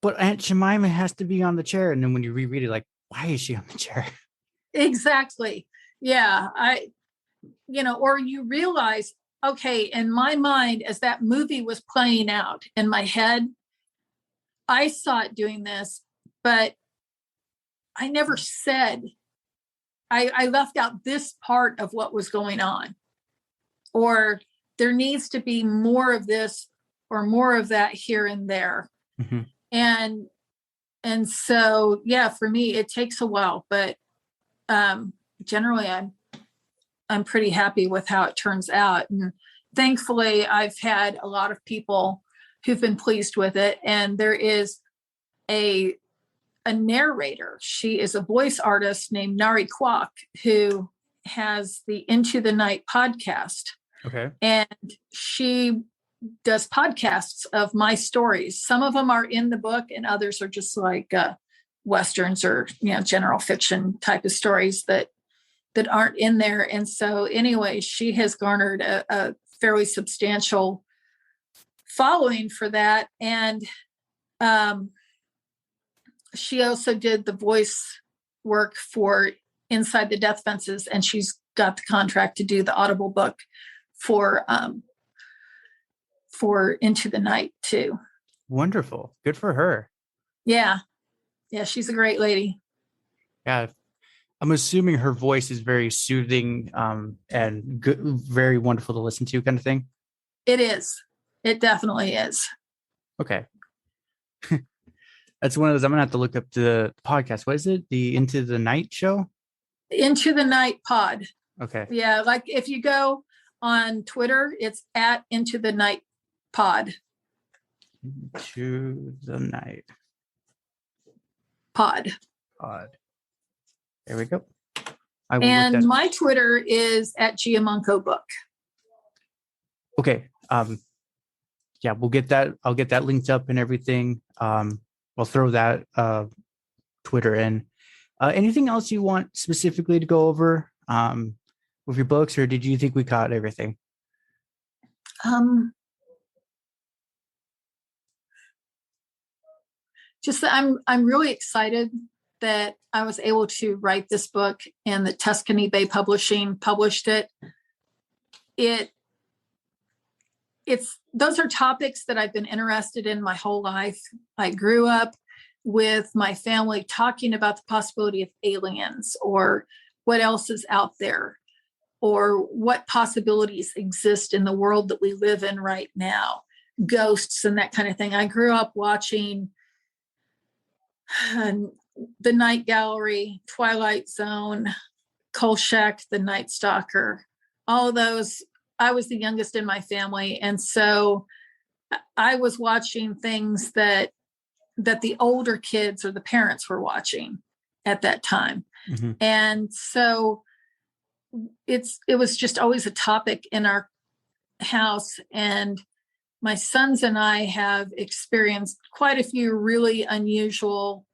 but Aunt Jemima has to be on the chair. And then when you reread it, like, why is she on the chair? Exactly. Yeah. Or you realize, okay, in my mind, as that movie was playing out in my head, I saw it doing this, but I never said, I left out this part of what was going on, or there needs to be more of this or more of that here and there. Mm-hmm. And so, for me, it takes a while, but generally I'm pretty happy with how it turns out. And thankfully, I've had a lot of people who've been pleased with it. And there is a narrator. She is a voice artist named Nari Kwok, who has the Into the Night podcast. Okay. And she does podcasts of my stories. Some of them are in the book and others are just like Westerns or, general fiction type of stories that aren't in there. And so anyway, she has garnered a fairly substantial following for that. And she also did the voice work for Inside the Death Fences, and she's got the contract to do the Audible book for Into the Night too. Wonderful. Good for her. Yeah. Yeah, she's a great lady. Yeah. I'm assuming her voice is very soothing and good, very wonderful to listen to, kind of thing. It is. It definitely is. Okay. That's one of those. I'm going to have to look up the podcast. What is it? The Into the Night show? Into the Night pod. Okay. Yeah. Like if you go on Twitter, it's at Into the Night pod. Into the Night pod. There we go. And my Twitter is at Giammanco book. Okay. Yeah, we'll get that. I'll get that linked up and everything. I'll throw that Twitter in. Anything else you want specifically to go over with your books, or did you think we caught everything? Just that I'm really excited that I was able to write this book and that Tuscany Bay Publishing published it. Those are topics that I've been interested in my whole life. I grew up with my family talking about the possibility of aliens or what else is out there or what possibilities exist in the world that we live in right now, ghosts and that kind of thing. I grew up watching The Night Gallery, Twilight Zone, Kolchak, The Night Stalker, all of those. I was the youngest in my family. And so I was watching things that the older kids or the parents were watching at that time. Mm-hmm. And so it was just always a topic in our house. And my sons and I have experienced quite a few really unusual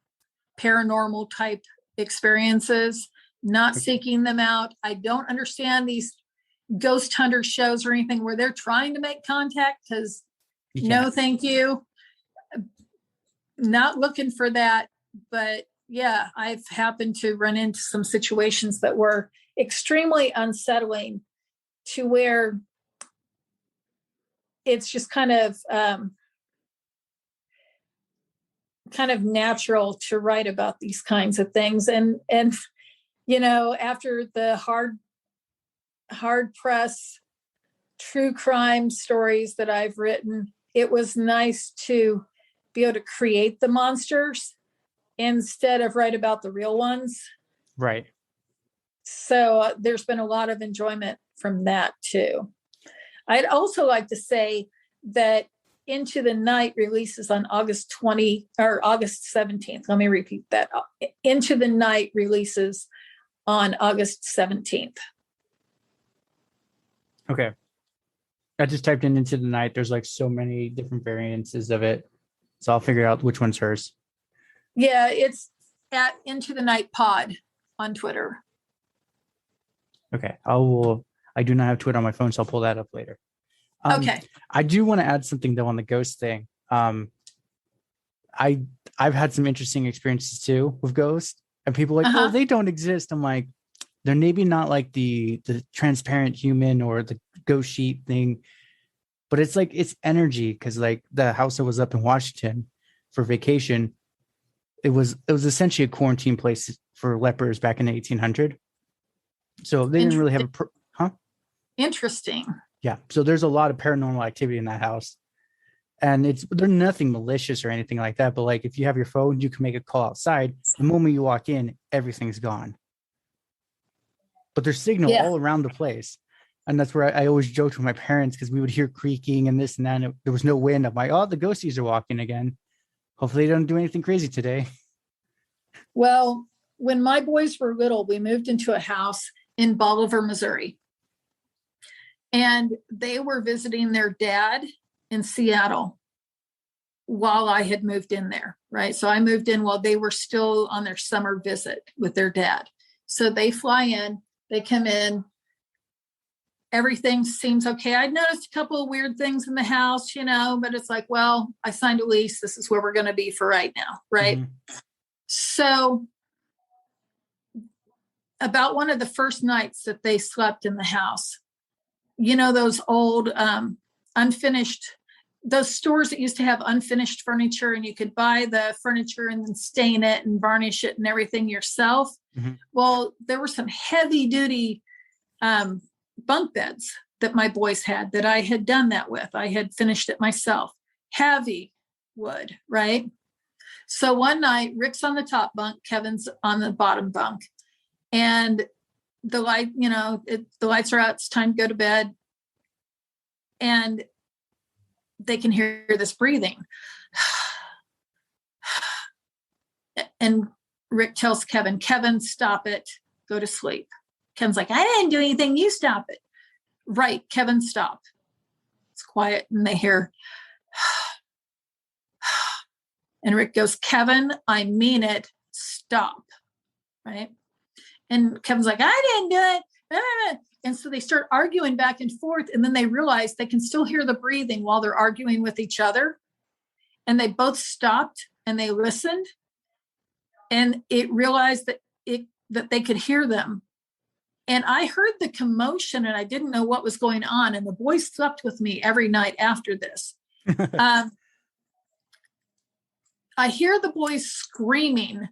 paranormal type experiences, not seeking them out. I don't understand these ghost hunter shows or anything where they're trying to make contact, because no, thank you. Not looking for that. But yeah, I've happened to run into some situations that were extremely unsettling to where it's just kind of natural to write about these kinds of things. And after the hard press true crime stories that I've written, it was nice to be able to create the monsters instead of write about the real ones. Right. So there's been a lot of enjoyment from that too. I'd also like to say that Into the Night releases on August 17th. Let me repeat that. Into the Night releases on August 17th. Okay. I just typed in Into the Night. There's like so many different variances of it. So I'll figure out which one's hers. Yeah, it's at Into the Night Pod on Twitter. Okay. I do not have Twitter on my phone, so I'll pull that up later. Okay. I do want to add something though on the ghost thing. I've had some interesting experiences too with ghosts, and people are like, oh, they don't exist. I'm like, they're maybe not like the transparent human or the ghost sheet thing, but it's like it's energy. Because like the house I was up in Washington for vacation, it was essentially a quarantine place for lepers back in the 1800s. So they didn't really have Interesting. Yeah. So there's a lot of paranormal activity in that house, and there's nothing malicious or anything like that. But like, if you have your phone, you can make a call outside. The moment you walk in, everything's gone. But there's signal all around the place. And that's where I always joked with my parents, because we would hear creaking and this and that. And there was no wind. I'm like, oh, the ghosties are walking again. Hopefully they don't do anything crazy today. Well, when my boys were little, we moved into a house in Bolivar, Missouri. And they were visiting their dad in Seattle. while I had moved in there, right? So I moved in while they were still on their summer visit with their dad. So they fly in, they come in, everything seems okay. I'd noticed a couple of weird things in the house, but it's like, well, I signed a lease. This is where we're going to be for right now, right? Mm-hmm. So about one of the first nights that they slept in the house, those old unfinished, those stores that used to have unfinished furniture, and you could buy the furniture and then stain it and varnish it and everything yourself. Mm-hmm. Well, there were some heavy duty bunk beds that my boys had that I had done that with. I had finished it myself. Heavy wood, right? So one night, Rick's on the top bunk, Kevin's on the bottom bunk, and the light, the lights are out. It's time to go to bed, and they can hear this breathing. And Rick tells Kevin, stop it, go to sleep. Kevin's like, I didn't do anything, you stop it. Right, Kevin, stop. It's quiet, and they hear, and Rick goes, Kevin, I mean it, stop, right? And Kevin's like, I didn't do it. And so they start arguing back and forth, and then they realize they can still hear the breathing while they're arguing with each other. And they both stopped and they listened, and it realized that they could hear them. And I heard the commotion, and I didn't know what was going on. And the boys slept with me every night after this. I hear the boys screaming,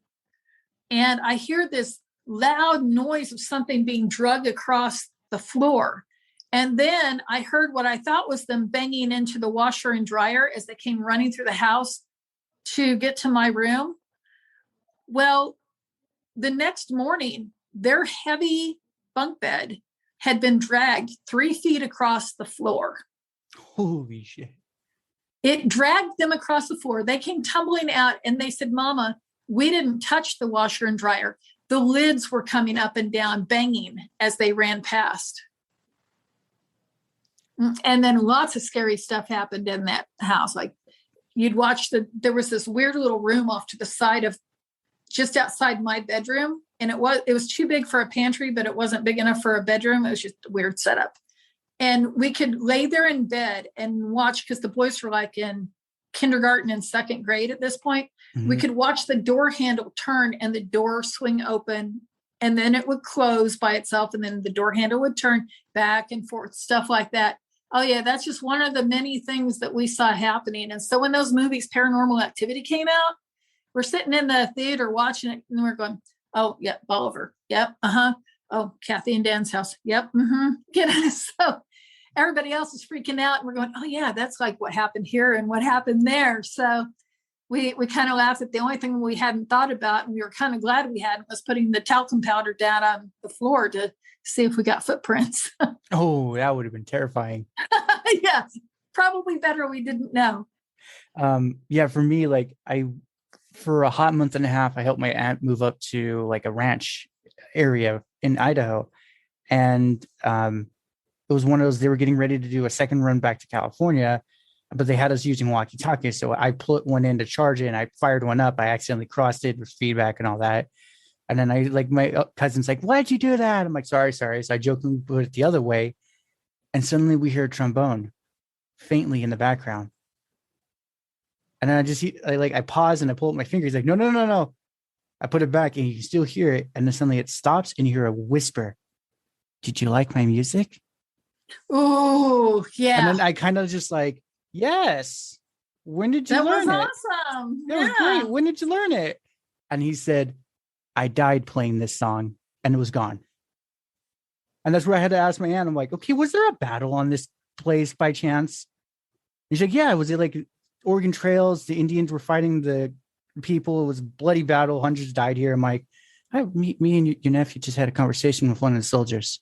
and I hear this loud noise of something being dragged across the floor. And then I heard what I thought was them banging into the washer and dryer as they came running through the house to get to my room. Well, the next morning, their heavy bunk bed had been dragged 3 feet across the floor. Holy shit. It dragged them across the floor. They came tumbling out, and they said, Mama, we didn't touch the washer and dryer. The lids were coming up and down, banging as they ran past. And then lots of scary stuff happened in that house. Like you'd watch there was this weird little room off to the side of just outside my bedroom. And it was too big for a pantry, but it wasn't big enough for a bedroom. It was just a weird setup. And we could lay there in bed and watch, because the boys were like in kindergarten and second grade at this point. Mm-hmm. We could watch the door handle turn and the door swing open, and then it would close by itself, and then the door handle would turn back and forth, stuff like that. Oh yeah, that's just one of the many things that we saw happening. And so when those movies, Paranormal Activity, came out, we're sitting in the theater watching it, and we're going, oh, yep, Bolivar. Yep. Uh-huh. Oh, Kathy and Dan's house. Yep. Mm-hmm. So everybody else is freaking out, and we're going, oh yeah, that's like what happened here and what happened there. So we kind of laughed at the only thing we hadn't thought about, and we were kind of glad we hadn't, was putting the talcum powder down on the floor to see if we got footprints. Oh, that would have been terrifying. Yeah, probably better we didn't know. Yeah, for me, for a hot month and a half, I helped my aunt move up to like a ranch area in Idaho. And it was one of those, they were getting ready to do a second run back to California, but they had us using walkie-talkies. So I put one in to charge it, and I fired one up. I accidentally crossed it with feedback and all that. And then my cousin's like, why'd you do that? I'm like, sorry. So I jokingly put it the other way. And suddenly we hear a trombone faintly in the background. And then I pause and I pull up my finger. He's like, no. I put it back, and you can still hear it. And then suddenly it stops, and you hear a whisper. Did you like my music? Oh, yeah. And then I kind of just like, yes. When did you learn it? That was awesome. That was great. When did you learn it? And he said, I died playing this song, and it was gone. And that's where I had to ask my aunt. I'm like, okay, was there a battle on this place by chance? And she's like, yeah. Was it like Oregon Trails? The Indians were fighting the people. It was a bloody battle. Hundreds died here. I'm like, me and your nephew just had a conversation with one of the soldiers.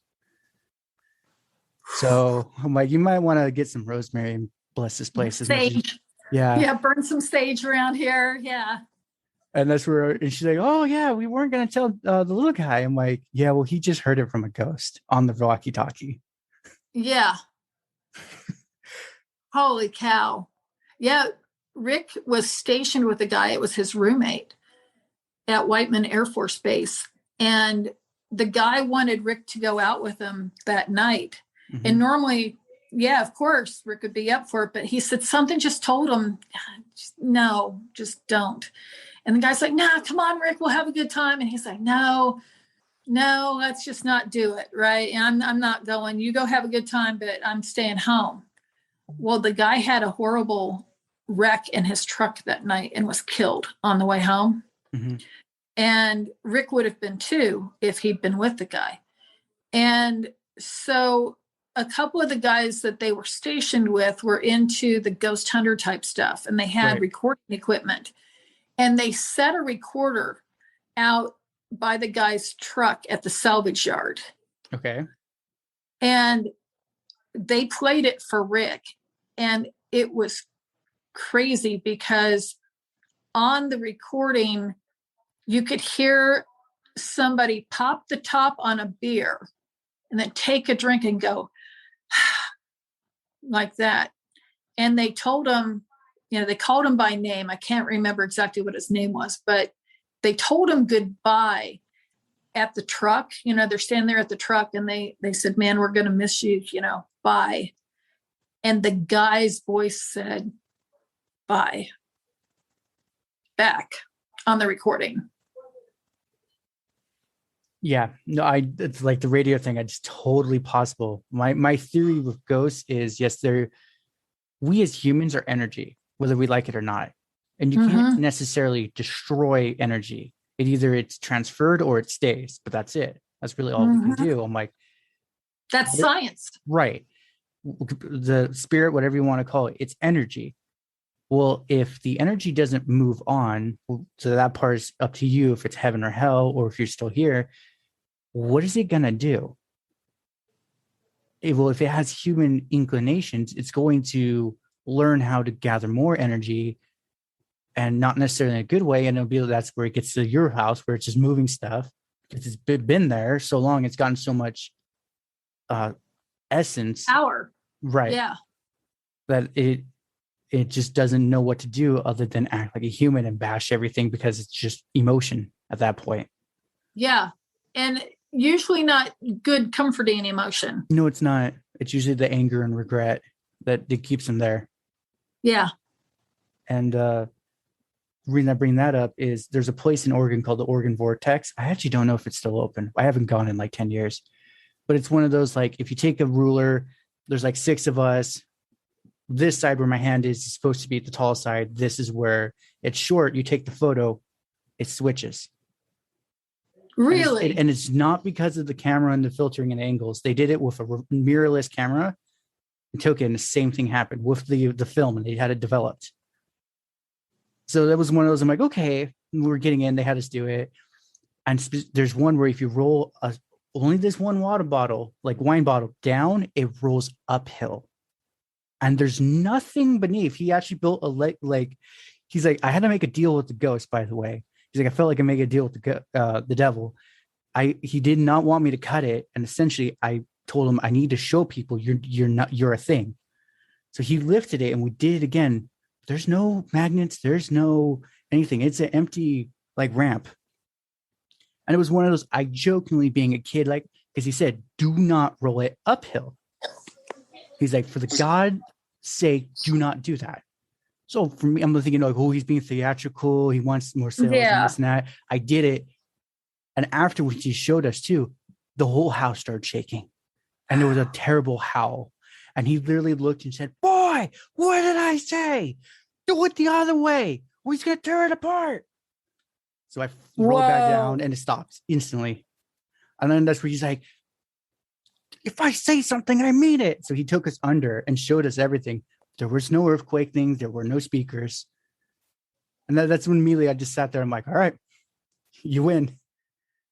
So I'm like, you might want to get some rosemary and bless this place. Sage. Yeah, burn some sage around here. Yeah. And that's where, and she's like, oh yeah, we weren't going to tell the little guy. I'm like, yeah, well, he just heard it from a ghost on the walkie-talkie. Yeah. Holy cow. Yeah. Rick was stationed with a guy, it was his roommate at Whiteman Air Force Base. And the guy wanted Rick to go out with him that night. Mm-hmm. And normally, yeah, of course, Rick would be up for it. But he said something just told him, no, just don't. And the guy's like, nah, come on, Rick, we'll have a good time. And he's like, no, let's just not do it. Right. And I'm not going. You go have a good time, but I'm staying home. Well, the guy had a horrible wreck in his truck that night and was killed on the way home. Mm-hmm. And Rick would have been too if he'd been with the guy. And so a couple of the guys that they were stationed with were into the ghost hunter type stuff, and they had recording equipment. And they set a recorder out by the guy's truck at the salvage yard. Okay. And they played it for Rick. And it was crazy because on the recording, you could hear somebody pop the top on a beer and then take a drink and go like that. And they told him, they called him by name. I can't remember exactly what his name was, but they told him goodbye at the truck. They're standing there at the truck and they said, man, we're going to miss you, bye. And the guy's voice said, bye, back on the recording. Yeah, no, it's like the radio thing. It's totally possible. My theory with ghosts is, yes, we as humans are energy, whether we like it or not. And you can't necessarily destroy energy. It's transferred or it stays, but that's it. That's really all we can do. I'm like, that's science. Right. The spirit, whatever you want to call it, it's energy. Well, if the energy doesn't move on, so that part is up to you if it's heaven or hell, or if you're still here, what is it going to do? If it has human inclinations, it's going to learn how to gather more energy, and not necessarily in a good way. And that's where it gets to your house, where it's just moving stuff because it's been there so long. It's gotten so much essence, power, right? Yeah, that it just doesn't know what to do other than act like a human and bash everything because it's just emotion at that point. Yeah, and usually not good, comforting emotion. No, it's not. It's usually the anger and regret that keeps them there. Yeah. And the reason I bring that up is there's a place in Oregon called the Oregon Vortex. I actually don't know if it's still open. I haven't gone in like 10 years. But it's one of those, like, if you take a ruler, there's like 6 of us. This side where my hand is supposed to be at the tall side. This is where it's short. You take the photo, it switches. Really? And it's not because of the camera and the filtering and angles. They did it with a mirrorless camera and took it, and the same thing happened with the film, and they had it developed. So that was one of those, I'm like, okay, we were getting in, they had us do it. And there's one where if you roll only this one water bottle, like wine bottle, down, it rolls uphill. And there's nothing beneath. He actually built he's like, I had to make a deal with the ghost, by the way. He's like, I felt like I made a deal with the devil. He did not want me to cut it. And essentially I told him, I need to show people you're a thing. So he lifted it and we did it again. There's no magnets. There's no anything. It's an empty ramp. And it was one of those, I jokingly being a kid, because he said, do not roll it uphill. He's like, for the God's sake, do not do that. So for me, I'm thinking he's being theatrical. He wants more sales and this and that. I did it. And afterwards, he showed us too, the whole house started shaking. And there was a terrible howl. And he literally looked and said, boy, what did I say? Do it the other way, or he's going to tear it apart. So I rolled back down and it stopped instantly. And then that's where he's like, if I say something, I mean it. So he took us under and showed us everything. There was no earthquake things. There were no speakers. And that's when immediately I just sat there. I'm like, all right, you win.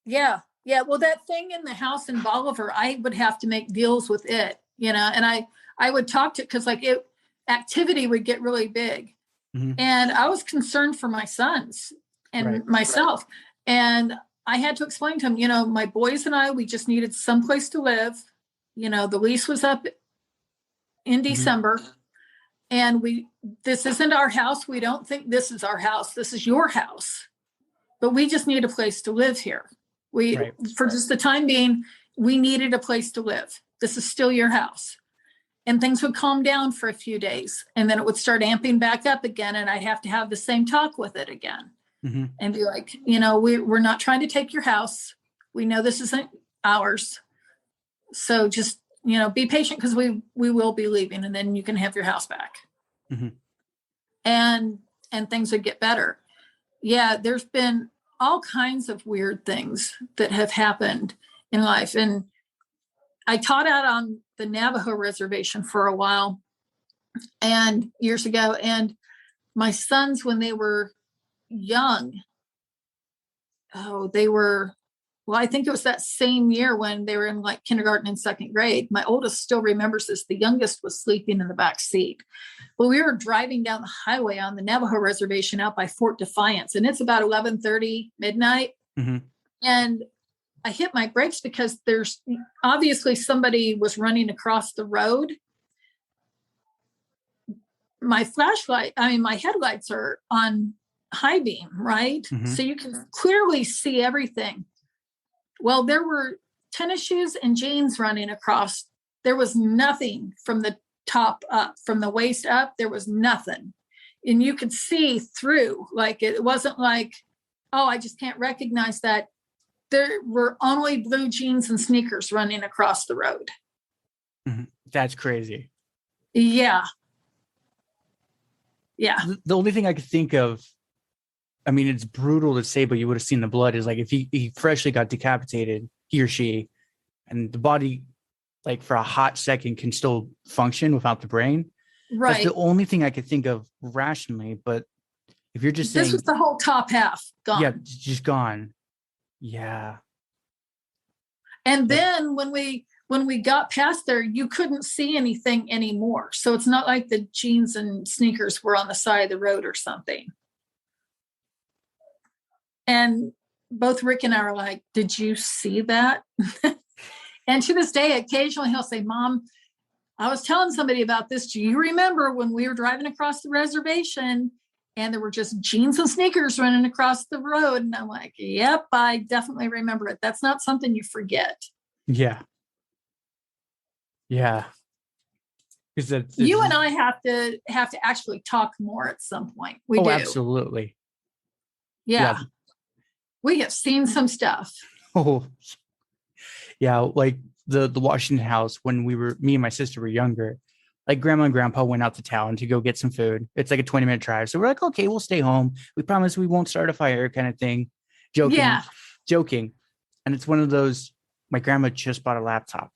Yeah. Yeah. Well, that thing in the house in Bolivar, I would have to make deals with it, and I would talk to it because activity would get really big. Mm-hmm. And I was concerned for my sons and myself. And I had to explain to him, my boys and I, we just needed someplace to live. The lease was up in December. And this isn't our house. We don't think this is our house. This is your house. But we just need a place to live here. Right. For just the time being, we needed a place to live. This is still your house. And things would calm down for a few days. And then it would start amping back up again. And I'd have to have the same talk with it again. Mm-hmm. And be like, we're not trying to take your house. We know this isn't ours. So just, be patient, because we will be leaving, and then you can have your house back. Mm-hmm. And things would get better. Yeah, there's been all kinds of weird things that have happened in life. And I taught out on the Navajo reservation for a while, and years ago. And my sons, when they were young, I think it was that same year when they were in like kindergarten and second grade. My oldest still remembers this. The youngest was sleeping in the back seat. But we were driving down the highway on the Navajo reservation out by Fort Defiance, and it's about 11:30 midnight. Mm-hmm. And I hit my brakes because there's obviously somebody was running across the road. My headlights are on high beam, right? Mm-hmm. So you can clearly see everything. Well, there were tennis shoes and jeans running across. There was nothing from the top up, from the waist up. There was nothing. And you could see through. Like, it wasn't like, oh, I just can't recognize that. There were only blue jeans and sneakers running across the road. Mm-hmm. That's crazy. Yeah. Yeah. The only thing I could think of, I mean, it's brutal to say, but you would have seen the blood, is like if he freshly got decapitated, he or she, and the body, like for a hot second, can still function without the brain. Right. That's the only thing I could think of rationally. But if you're just saying, this was the whole top half gone. Yeah, just gone. Yeah. And then when we got past there, you couldn't see anything anymore. So it's not like the jeans and sneakers were on the side of the road or something. And both Rick and I are like, did you see that? And to this day, occasionally he'll say, Mom, I was telling somebody about this. Do you remember when we were driving across the reservation and there were just jeans and sneakers running across the road? And I'm like, yep, I definitely remember it. That's not something you forget. Yeah. Yeah. Because you and I have to actually talk more at some point. We do. Absolutely. Yeah. We have seen some stuff. Oh, yeah. Like the Washington house, when me and my sister were younger, like grandma and grandpa went out to town to go get some food. It's like a 20-minute drive. So we're like, okay, we'll stay home. We promise we won't start a fire, kind of thing. Joking. And it's one of those, my grandma just bought a laptop.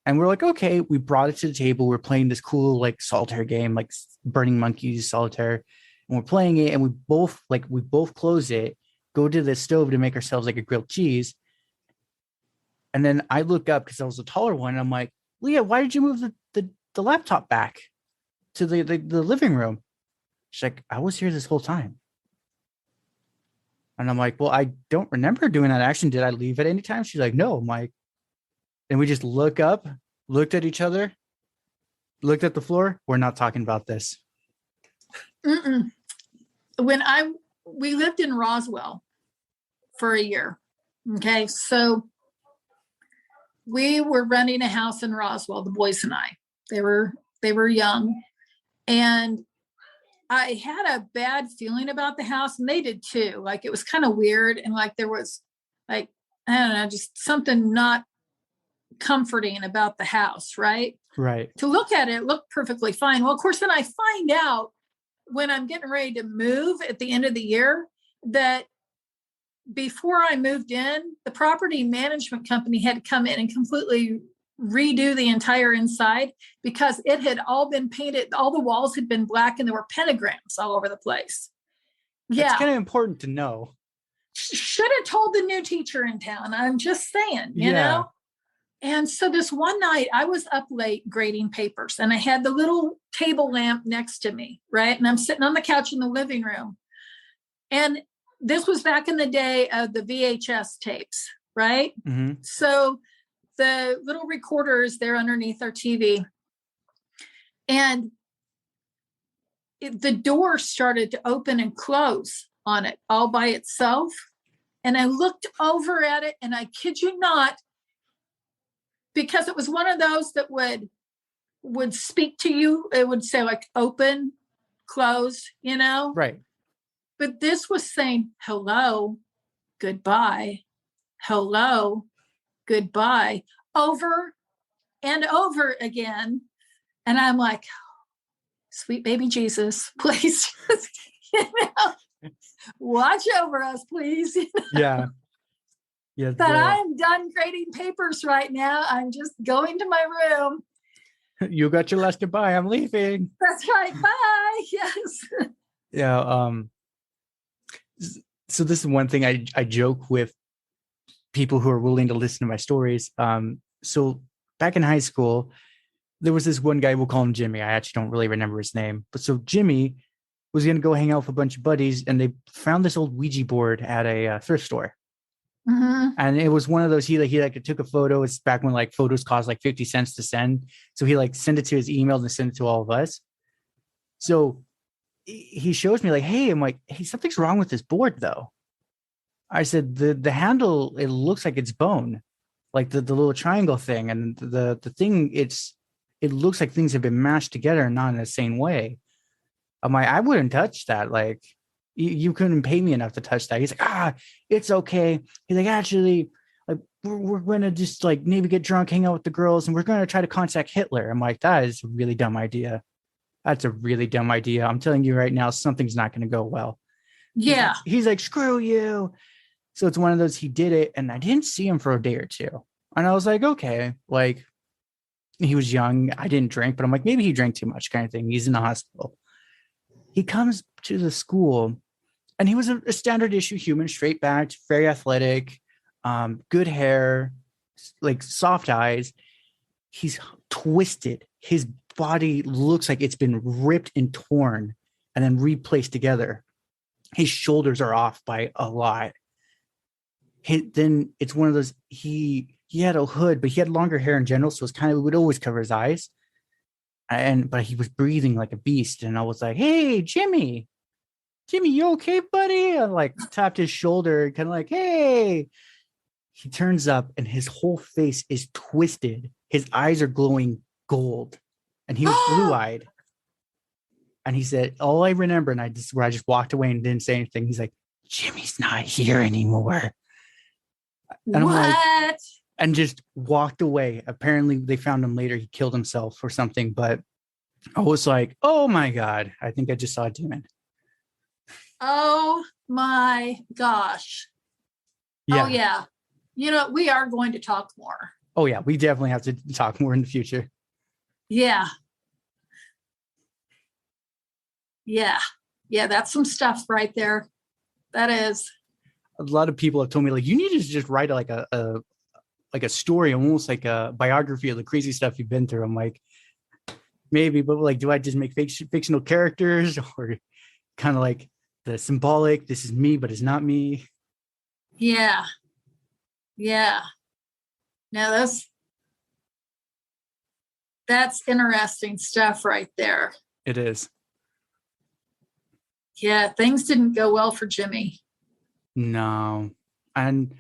And we're like, okay, we brought it to the table. We're playing this cool, like, solitaire game, like Burning Monkeys solitaire. And we're playing it. And we both close it, go to the stove to make ourselves like a grilled cheese. And then I look up because I was a taller one. And I'm like, Leah, why did you move the laptop back to the living room? She's like, I was here this whole time. And I'm like, well, I don't remember doing that action. Did I leave at any time? She's like, no. I'm like, and we just looked at each other, looked at the floor. We're not talking about this. Mm-mm. We lived in Roswell for a year. Okay. So we were renting a house in Roswell, the boys and I. They were young, and I had a bad feeling about the house, and they did too. Like, it was kind of weird. And like, there was like, I don't know, just something not comforting about the house. Right. To look at it looked perfectly fine. Well, of course, then I find out when I'm getting ready to move at the end of the year that before I moved in, the property management company had come in and completely redo the entire inside because it had all been painted. All the walls had been black and there were pentagrams all over the place. Yeah. It's kind of important to know. Should have told the new teacher in town. I'm just saying, you know? And so this one night I was up late grading papers and I had the little table lamp next to me, right? And I'm sitting on the couch in the living room. And this was back in the day of the VHS tapes, right? Mm-hmm. So the little recorder is there underneath our TV. And the door started to open and close on it all by itself. And I looked over at it, and I kid you not, because it was one of those that would speak to you. It would say like open, close, Right. But this was saying hello, goodbye, hello, goodbye, over and over again. And I'm like, sweet baby Jesus, please, watch over us, please. Yeah. Yeah. But I'm done grading papers right now. I'm just going to my room. You got your last goodbye. I'm leaving. That's right. Bye. Yes. Yeah. So this is one thing I joke with people who are willing to listen to my stories. So back in high school, there was this one guy, we'll call him Jimmy. I actually don't really remember his name. But so Jimmy was going to go hang out with a bunch of buddies, and they found this old Ouija board at a thrift store. Mm-hmm. And it was one of those, he took a photo. It's back when like photos cost like 50 cents to send. So he like sent it to his email and sent it to all of us. So he shows me like, hey, I'm like, hey, something's wrong with this board though. I said, the handle, it looks like it's bone, like the little triangle thing. And the thing, it looks like things have been mashed together and not in the same way. I'm like, I wouldn't touch that. Like, you couldn't pay me enough to touch that. He's like, it's okay. He's like, actually, like, we're going to just like maybe get drunk, hang out with the girls, and we're going to try to contact Hitler. I'm like, that is a really dumb idea. That's a really dumb idea. I'm telling you right now, something's not going to go well. Yeah. He's like, screw you. So it's one of those, he did it, and I didn't see him for a day or two. And I was like, okay, like, he was young. I didn't drink, but I'm like, maybe he drank too much kind of thing. He's in the hospital. He comes to the school, and he was a standard issue human, straight backed, very athletic, good hair, like soft eyes. He's twisted. His body looks like it's been ripped and torn and then replaced together. His shoulders are off by a lot. Then it's one of those, he had a hood, but he had longer hair in general, so it would always cover his eyes. But he was breathing like a beast, and I was like, hey, Jimmy, you okay, buddy? I like tapped his shoulder, kind of like, hey. He turns up, and his whole face is twisted. His eyes are glowing gold, and he was blue-eyed. And he said, all I remember, and I just walked away and didn't say anything. He's like, Jimmy's not here anymore. And what? I'm like, and just walked away. Apparently they found him later. He killed himself or something. But I was like, oh my God, I think I just saw a demon. Oh my gosh. Yeah. Oh yeah. We are going to talk more. Oh yeah. We definitely have to talk more in the future. Yeah. Yeah. Yeah. That's some stuff right there. That is. A lot of people have told me, like, you need to just write like a story, almost like a biography of the crazy stuff you've been through. I'm like, maybe, but like, do I just make fictional characters, or kind of like the symbolic, this is me, but it's not me? Yeah. Yeah. Now that's interesting stuff right there. It is. Yeah. Things didn't go well for Jimmy. No. And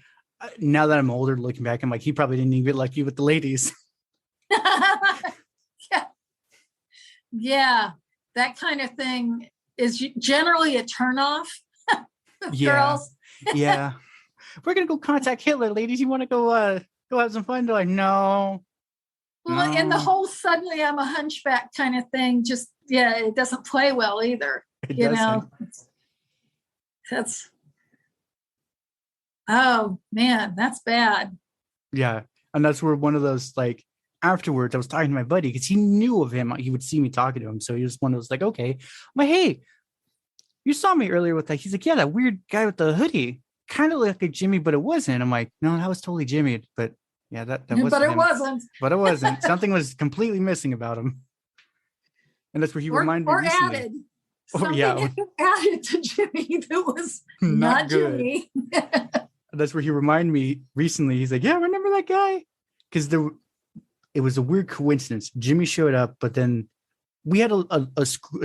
now that I'm older, looking back, I'm like, he probably didn't even get lucky with the ladies. Yeah. Yeah. That kind of thing is generally a turnoff. Yeah. Girls. Yeah. We're going to go contact Hitler, ladies. You want to go have some fun? They're like, no. Well, and the whole suddenly I'm a hunchback kind of thing, just, yeah, it doesn't play well either. It doesn't. That's, oh man, that's bad. Yeah. And that's where one of those, like, afterwards, I was talking to my buddy because he knew of him. He would see me talking to him. So he was one of those, like, okay. I'm like, hey, you saw me earlier with that. He's like, yeah, that weird guy with the hoodie. Kind of like a Jimmy, but it wasn't. I'm like, no, that was totally Jimmy. But yeah, that wasn't But it him. wasn't. But it wasn't. Something was completely missing about him. And that's where he reminded me recently. Added. Something added to Jimmy that was not good. Jimmy. That's where he reminded me recently. He's like, yeah, remember that guy? Because it was a weird coincidence. Jimmy showed up, but then we had a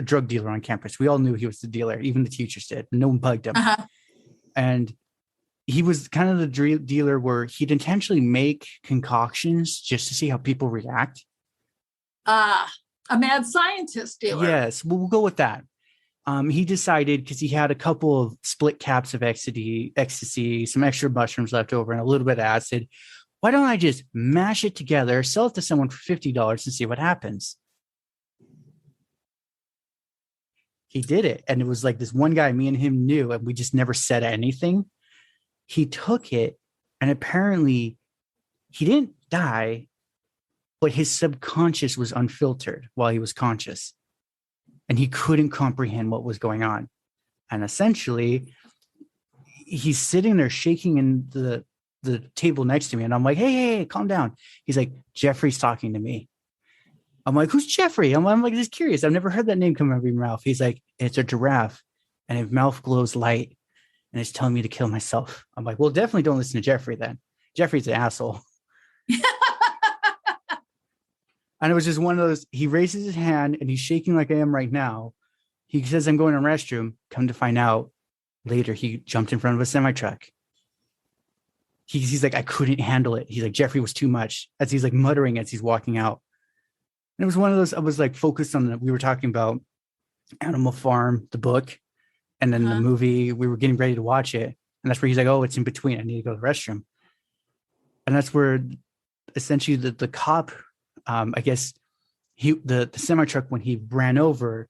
drug dealer on campus. We all knew he was the dealer. Even the teachers did. No one bugged him. Uh-huh. And he was kind of the dealer where he'd intentionally make concoctions just to see how people react. A mad scientist dealer. Yes, we'll go with that. He decided, because he had a couple of split caps of ecstasy, some extra mushrooms left over, and a little bit of acid. Why don't I just mash it together, sell it to someone for $50 and see what happens? He did it. And it was like this one guy, me and him knew, and we just never said anything. He took it, and apparently he didn't die, but his subconscious was unfiltered while he was conscious. And he couldn't comprehend what was going on. And essentially, he's sitting there shaking in the table next to me. And I'm like, hey, calm down. He's like, Jeffrey's talking to me. I'm like, who's Jeffrey? I'm like, just curious. I've never heard that name come out of your mouth. He's like, it's a giraffe, and his mouth glows light, and it's telling me to kill myself. I'm like, well, definitely don't listen to Jeffrey then. Jeffrey's an asshole. And it was just one of those, he raises his hand and he's shaking like I am right now. He says, I'm going to the restroom. Come to find out later, he jumped in front of a semi-truck. He's like, I couldn't handle it. He's like, Jeffrey was too much, as he's like muttering as he's walking out. And it was one of those, I was like focused on we were talking about Animal Farm, the book, and then the movie, we were getting ready to watch it. And that's where he's like, oh, it's in between. I need to go to the restroom. And that's where essentially the cop, I guess the semi-truck, when he ran over,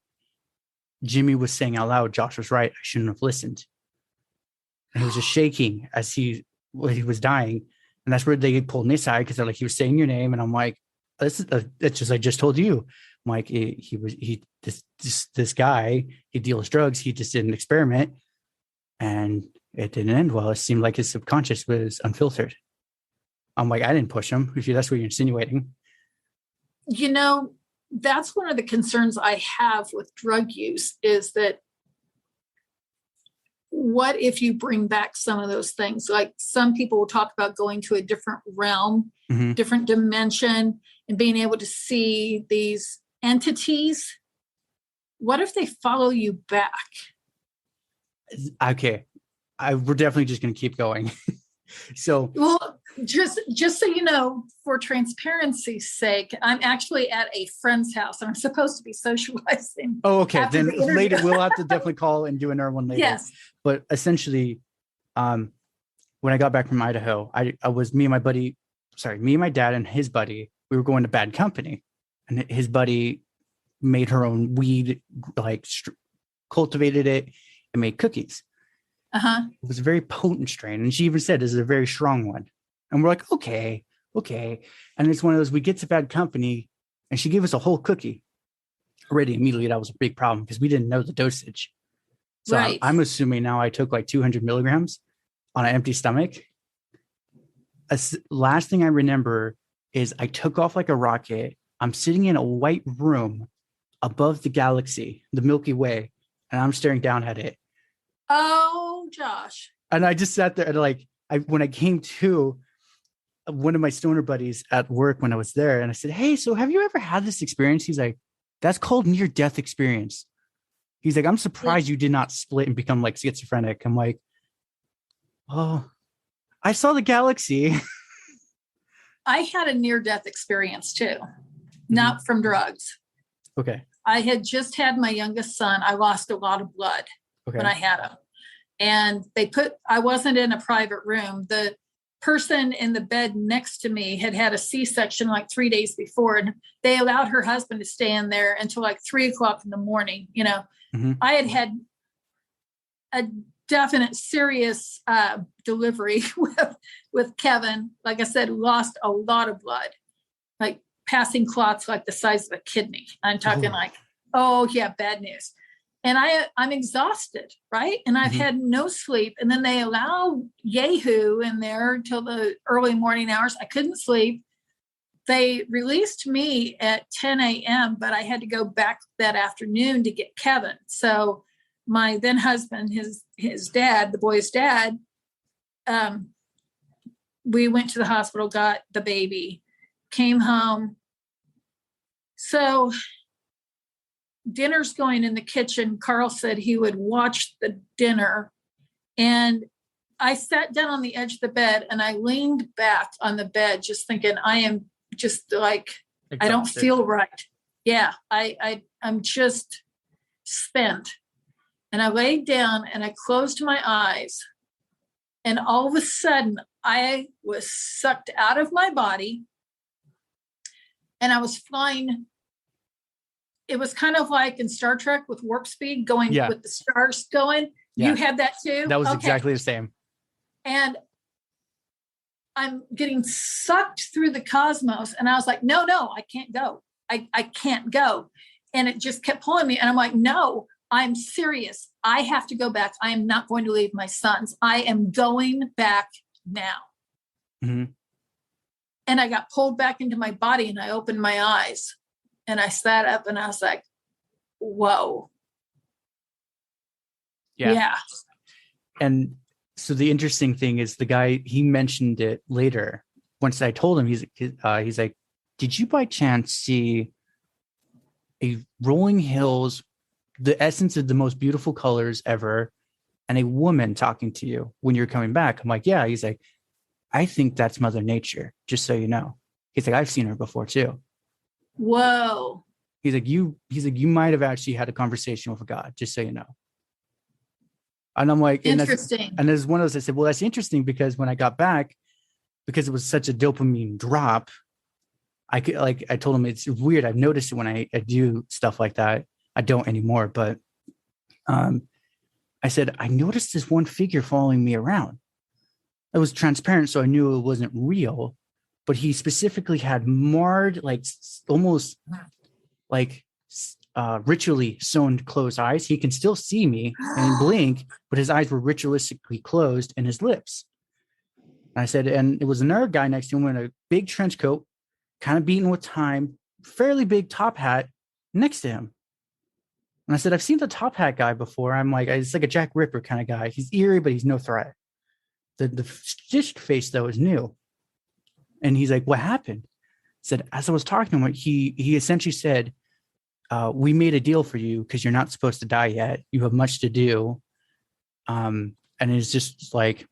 Jimmy was saying out loud, Josh was right. I shouldn't have listened. And he was just shaking as he was dying. And that's where they pulled me aside, because they're like, he was saying your name. And I'm like, it's just, I just told you. I'm like, this guy, he deals drugs. He just did an experiment and it didn't end well. It seemed like his subconscious was unfiltered. I'm like, I didn't push him. If that's what you're insinuating. You know, that's one of the concerns I have with drug use, is that what if you bring back some of those things? Like, some people will talk about going to a different realm, different dimension, and being able to see these entities. What if they follow you back? Okay. We're definitely just going to keep going. So, well, just so you know, for transparency's sake, I'm actually at a friend's house and I'm supposed to be socializing. Oh, okay. Then later we'll have to definitely call and do another one later. Yes. But essentially, when I got back from Idaho, I was me and my dad and his buddy, we were going to Bad Company, and his buddy made her own weed, like cultivated it and made cookies. It was a very potent strain. And she even said, this is a very strong one. And we're like, okay. And it's one of those, we get to Bad Company and she gave us a whole cookie. Already immediately, that was a big problem because we didn't know the dosage. So right. I'm assuming now I took like 200 milligrams on an empty stomach. Last thing I remember is I took off like a rocket. I'm sitting in a white room above the galaxy, the Milky Way, and I'm staring down at it. Oh, Josh. And I just sat there and when I came to, one of my stoner buddies at work when I was there, and I said, hey, so have you ever had this experience? He's like, that's called near-death experience. He's like, I'm surprised you did not split and become like schizophrenic. I'm like, oh, I saw the galaxy. I had a near-death experience too, not from drugs. Okay. I had just had my youngest son. I lost a lot of blood when I had him. And I wasn't in a private room. The person in the bed next to me had a C-section like 3 days before, and they allowed her husband to stay in there until like 3:00 in the morning. You know, I had a definite serious delivery with Kevin. Like I said, lost a lot of blood, like passing clots like the size of a kidney. I'm talking bad news. And I'm exhausted, right? And I've had no sleep. And then they allow Yahoo in there until the early morning hours. I couldn't sleep. They released me at 10 a.m., but I had to go back that afternoon to get Kevin. So my then husband, his dad, the boy's dad, we went to the hospital, got the baby, came home. So dinner's going in the kitchen. Carl said he would watch the dinner. And I sat down on the edge of the bed and I leaned back on the bed, just thinking, I am just like, exhausted. I don't feel right. Yeah. I'm just spent. And I laid down and I closed my eyes. And all of a sudden I was sucked out of my body and I was flying. It was kind of like in Star Trek with warp speed going with the stars going. Yeah. You had that too? That was exactly the same. And I'm getting sucked through the cosmos. And I was like, no, I can't go. I can't go. And it just kept pulling me. And I'm like, no, I'm serious. I have to go back. I am not going to leave my sons. I am going back now. Mm-hmm. And I got pulled back into my body and I opened my eyes and I sat up and I was like, whoa. Yeah. And so the interesting thing is the guy, he mentioned it later. Once I told him, he's like, did you by chance see a rolling hills, the essence of the most beautiful colors ever, and a woman talking to you when you're coming back? I'm like, yeah. He's like, I think that's Mother Nature, just so you know. He's like, I've seen her before too. Whoa. He's like, you might have actually had a conversation with God, just so you know. And I'm like, interesting. And there's one of those, I said, well, that's interesting because when I got back, because it was such a dopamine drop, I told him it's weird. I've noticed it when I do stuff like that. I don't anymore, but I said, I noticed this one figure following me around. It was transparent, so I knew it wasn't real, but he specifically had marred, like almost like ritually sewn closed eyes. He can still see me and blink, but his eyes were ritualistically closed and his lips. And I said, and it was another guy next to him in a big trench coat, kind of beaten with time, fairly big top hat next to him. And I said, I've seen the top hat guy before. I'm like, it's like a Jack Ripper kind of guy. He's eerie, but he's no threat. The stitched face, though, is new. And he's like, what happened? I said, as I was talking to him, he essentially said, we made a deal for you because you're not supposed to die yet. You have much to do. And it's just like,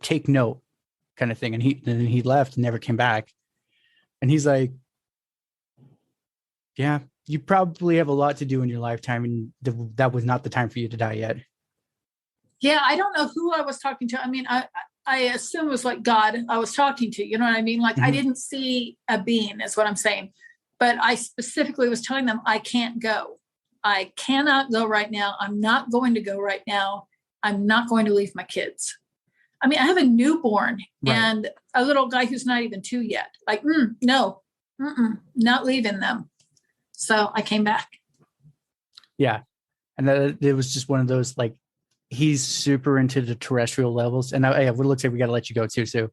take note kind of thing. And he left and never came back. And he's like, yeah, you probably have a lot to do in your lifetime. And that was not the time for you to die yet. Yeah, I don't know who I was talking to. I mean, I assume it was like God I was talking to. You know what I mean? Like, mm-hmm. I didn't see a being, is what I'm saying. But I specifically was telling them, I can't go. I cannot go right now. I'm not going to go right now. I'm not going to leave my kids. I mean, I have a newborn and a little guy who's not even 2 yet. Like, no, not leaving them. So I came back. Yeah. And it was just one of those, like, he's super into the terrestrial levels. And it looks like we got to let you go too, Sue.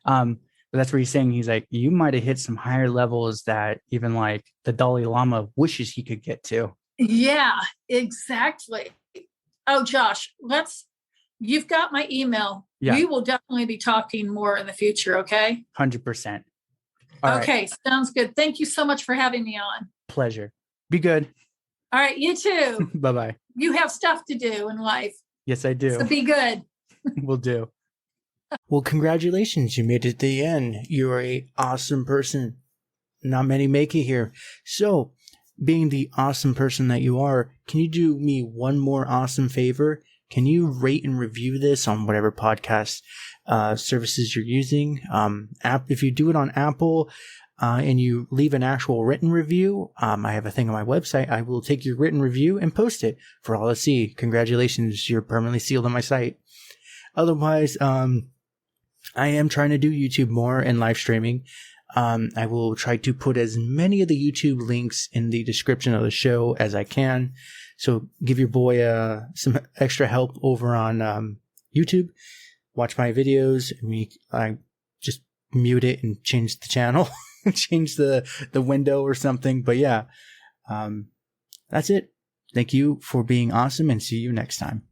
But that's where he's saying, he's like, you might have hit some higher levels that even like the Dalai Lama wishes he could get to. Yeah, exactly. Oh, Josh, you've got my email. Yeah. We will definitely be talking more in the future. Okay. 100%. Okay. Right. Sounds good. Thank you so much for having me on. Pleasure. Be good. All right. You too. Bye-bye. You have stuff to do in life. Yes, I do. So be good. Will do. Well, congratulations. You made it to the end. You're an awesome person. Not many make it here. So, being the awesome person that you are, can you do me one more awesome favor? Can you rate and review this on whatever podcast services you're using? If you do it on Apple and you leave an actual written review, I have a thing on my website. I will take your written review and post it for all to see. Congratulations, you're permanently sealed on my site. Otherwise, I am trying to do YouTube more and live streaming. I will try to put as many of the YouTube links in the description of the show as I can. So give your boy some extra help over on YouTube. Watch my videos. I just mute it and change the channel, change the window or something. But yeah, that's it. Thank you for being awesome and see you next time.